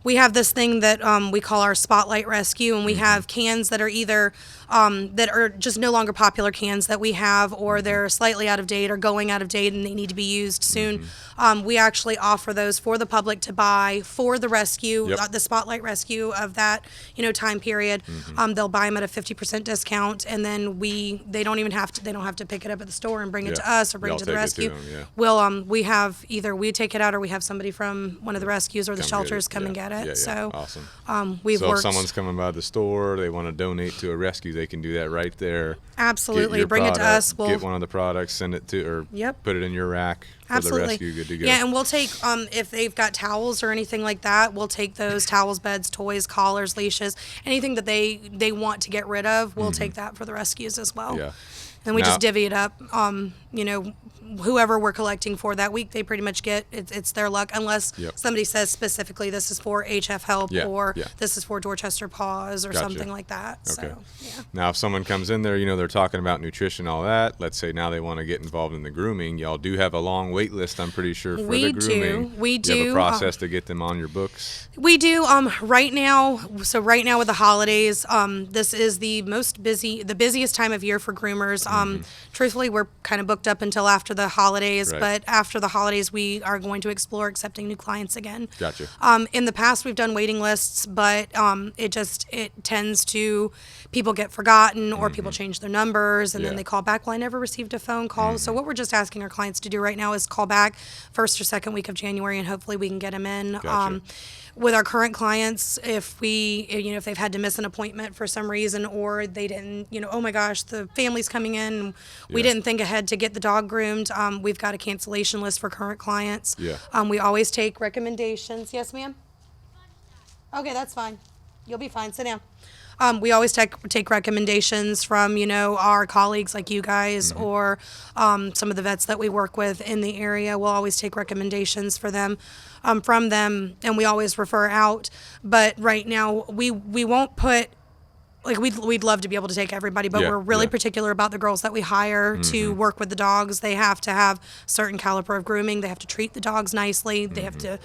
Speaker 3: We have this thing that we call our Spotlight Rescue, and we have cans that are either that are just no longer popular cans that we have, or they're slightly out of date or going out of date and they need to be used soon. We actually offer those for the public to buy for the rescue, the Spotlight Rescue of that time period. They'll buy them at a 50% discount, and then they don't have to pick it up at the store and bring it to us or bring it to the rescue. We take it out, or we have somebody from one of the rescues or the shelters come and get it. So
Speaker 2: awesome. If someone's coming by the store, they want to donate to a rescue, they can do that right there.
Speaker 3: Absolutely. Bring it to us.
Speaker 2: We'll get one of the products, send it to, or put it in your rack for the rescue. Good to go.
Speaker 3: Yeah, and we'll take, if they've got towels or anything like that, we'll take those towels, beds, toys, collars, leashes, anything that they want to get rid of, we'll take that for the rescues as well.
Speaker 2: Yeah.
Speaker 3: And we just divvy it up. Whoever we're collecting for that week, they pretty much get it's their luck, unless somebody says specifically this is for HF Help or this is for Dorchester Paws or something like that. Okay. So,
Speaker 2: Now, if someone comes in there, they're talking about nutrition, all that. Let's say now they want to get involved in the grooming. Y'all do have a long wait list, I'm pretty sure, for the grooming.
Speaker 3: We do.
Speaker 2: You have a process to get them on your books?
Speaker 3: We do. Right now with the holidays, this is the busiest time of year for groomers. Truthfully, we're kind of booked up until after the holidays, but after the holidays, we are going to explore accepting new clients again.
Speaker 2: Gotcha.
Speaker 3: In the past, we've done waiting lists, but it tends to, people get forgotten or people change their numbers and then they call back. Well, I never received a phone call. So what we're just asking our clients to do right now is call back first or second week of January, and hopefully we can get them in.
Speaker 2: Gotcha.
Speaker 3: With our current clients, if they've had to miss an appointment for some reason, or they didn't, oh my gosh, the family's coming in, and we didn't think ahead to get the dog groomed, we've got a cancellation list for current clients. We always take recommendations. Yes, ma'am? Okay, that's fine. You'll be fine. Sit down. We always take recommendations from, our colleagues like you guys or some of the vets that we work with in the area. We'll always take recommendations from them, and we always refer out. But right now, we won't put, we'd love to be able to take everybody, but we're really particular about the girls that we hire to work with the dogs. They have to have certain caliber of grooming. They have to treat the dogs nicely. They have to,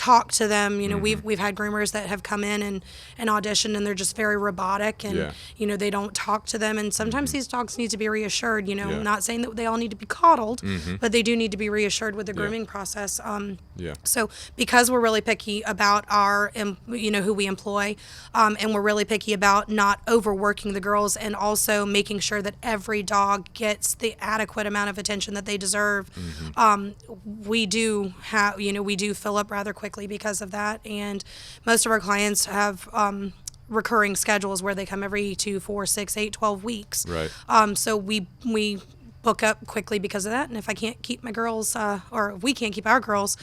Speaker 3: talk to them. You know, we've had groomers that have come in and auditioned, and they're just very robotic, and you know, they don't talk to them. And sometimes these dogs need to be reassured. You know, not saying that they all need to be coddled, but they do need to be reassured with the grooming process. So because we're really picky about our, you know, who we employ, and we're really picky about not overworking the girls, and also making sure that every dog gets the adequate amount of attention that they deserve. We do have, you know, we do fill up rather quickly because of that, and most of our clients have recurring schedules where they come every 2, 4, 6, 8, 12 weeks.
Speaker 2: Right.
Speaker 3: So we book up quickly because of that, and if I can't keep my girls, or if we can't keep our girls,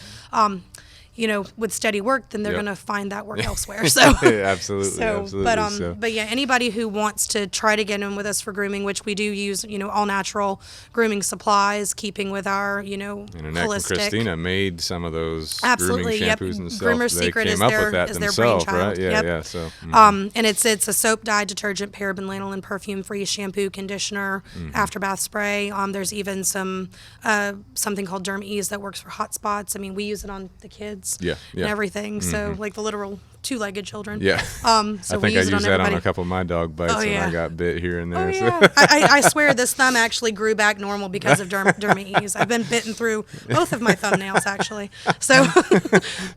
Speaker 3: you know, with steady work, then they're going to find that work elsewhere. So
Speaker 2: absolutely.
Speaker 3: But yeah, anybody who wants to try to get in with us for grooming, which we do use, you know, all natural grooming supplies, keeping with our, you know,
Speaker 2: and Annette
Speaker 3: holistic.
Speaker 2: and Christina made some of those
Speaker 3: Absolutely,
Speaker 2: grooming shampoos and stuff.
Speaker 3: Groomer's
Speaker 2: They
Speaker 3: Secret
Speaker 2: came
Speaker 3: is
Speaker 2: up
Speaker 3: their
Speaker 2: with that
Speaker 3: is their
Speaker 2: themselves,
Speaker 3: brainchild.
Speaker 2: right?
Speaker 3: Yep.
Speaker 2: So.
Speaker 3: And it's a soap, dye, detergent, paraben, lanolin, perfume-free shampoo, conditioner, after bath spray. There's even some something called Derm Ease that works for hot spots. I mean, we use it on the kids. And everything. So like the literal two-legged children.
Speaker 2: So
Speaker 3: I
Speaker 2: think I used that on a couple of my dog bites when I got bit here and there.
Speaker 3: I swear this thumb actually grew back normal because of Derm Ease. I've been bitten through both of my thumbnails actually. So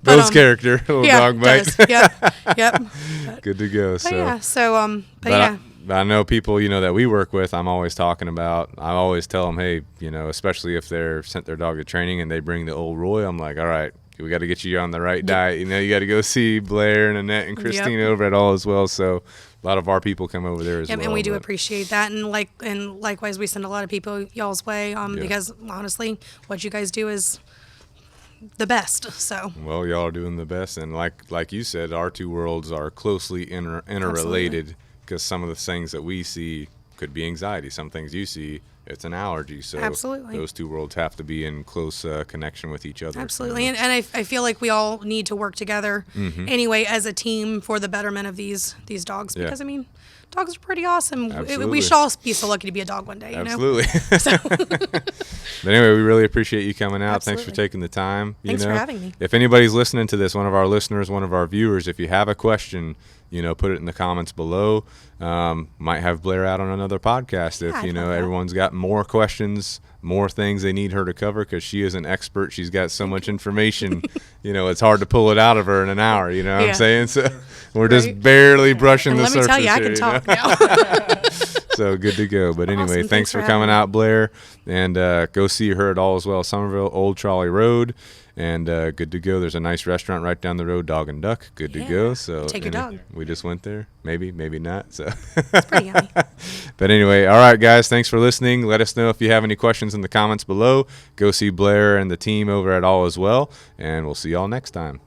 Speaker 2: Bill's character, little dog bite.
Speaker 3: Yep.
Speaker 2: Good to go.
Speaker 3: But
Speaker 2: I know people, you know, that we work with, I'm always talking about, I always tell them, hey, you know, especially if they're sent their dog to training and they bring the old Roy, I'm like, all right, we got to get you on the right diet. You know, you got to go see Blair and Annette and Christina over at All Is Well. So a lot of our people come over there as well.
Speaker 3: And we do appreciate that. And likewise, we send a lot of people y'all's way because honestly, what you guys do is the best. So
Speaker 2: well, y'all are doing the best. And like you said, our two worlds are closely interrelated because some of the things that we see could be anxiety. Some things you see, it's an allergy. So those two worlds have to be in close connection with each other.
Speaker 3: Absolutely. And I feel like we all need to work together anyway as a team for the betterment of these dogs. Because, I mean, dogs are pretty awesome. We should all be so lucky to be a dog one day, you know?
Speaker 2: But anyway, we really appreciate you coming out. Thanks for taking the time.
Speaker 3: Thanks for having me.
Speaker 2: If anybody's listening to this, one of our listeners, one of our viewers, if you have a question, you know, put it in the comments below. Might have Blair out on another podcast if, you know, everyone's got more questions, more things they need her to cover because she is an expert. She's got so much information, you know, it's hard to pull it out of her in an hour, you know what I'm saying? So we're just barely brushing the surface.
Speaker 3: Let me tell you, I can talk now.
Speaker 2: So good to go. But anyway, awesome. Thanks for coming out, Blair. And go see her at All Is Well Summerville, Old Trolley Road. And good to go. There's a nice restaurant right down the road, Dog and Duck. Good to go. So
Speaker 3: take your dog.
Speaker 2: We just went there. Maybe not. So
Speaker 3: it's pretty yummy.
Speaker 2: But anyway, all right, guys. Thanks for listening. Let us know if you have any questions in the comments below. Go see Blair and the team over at All Is Well, and we'll see y'all next time.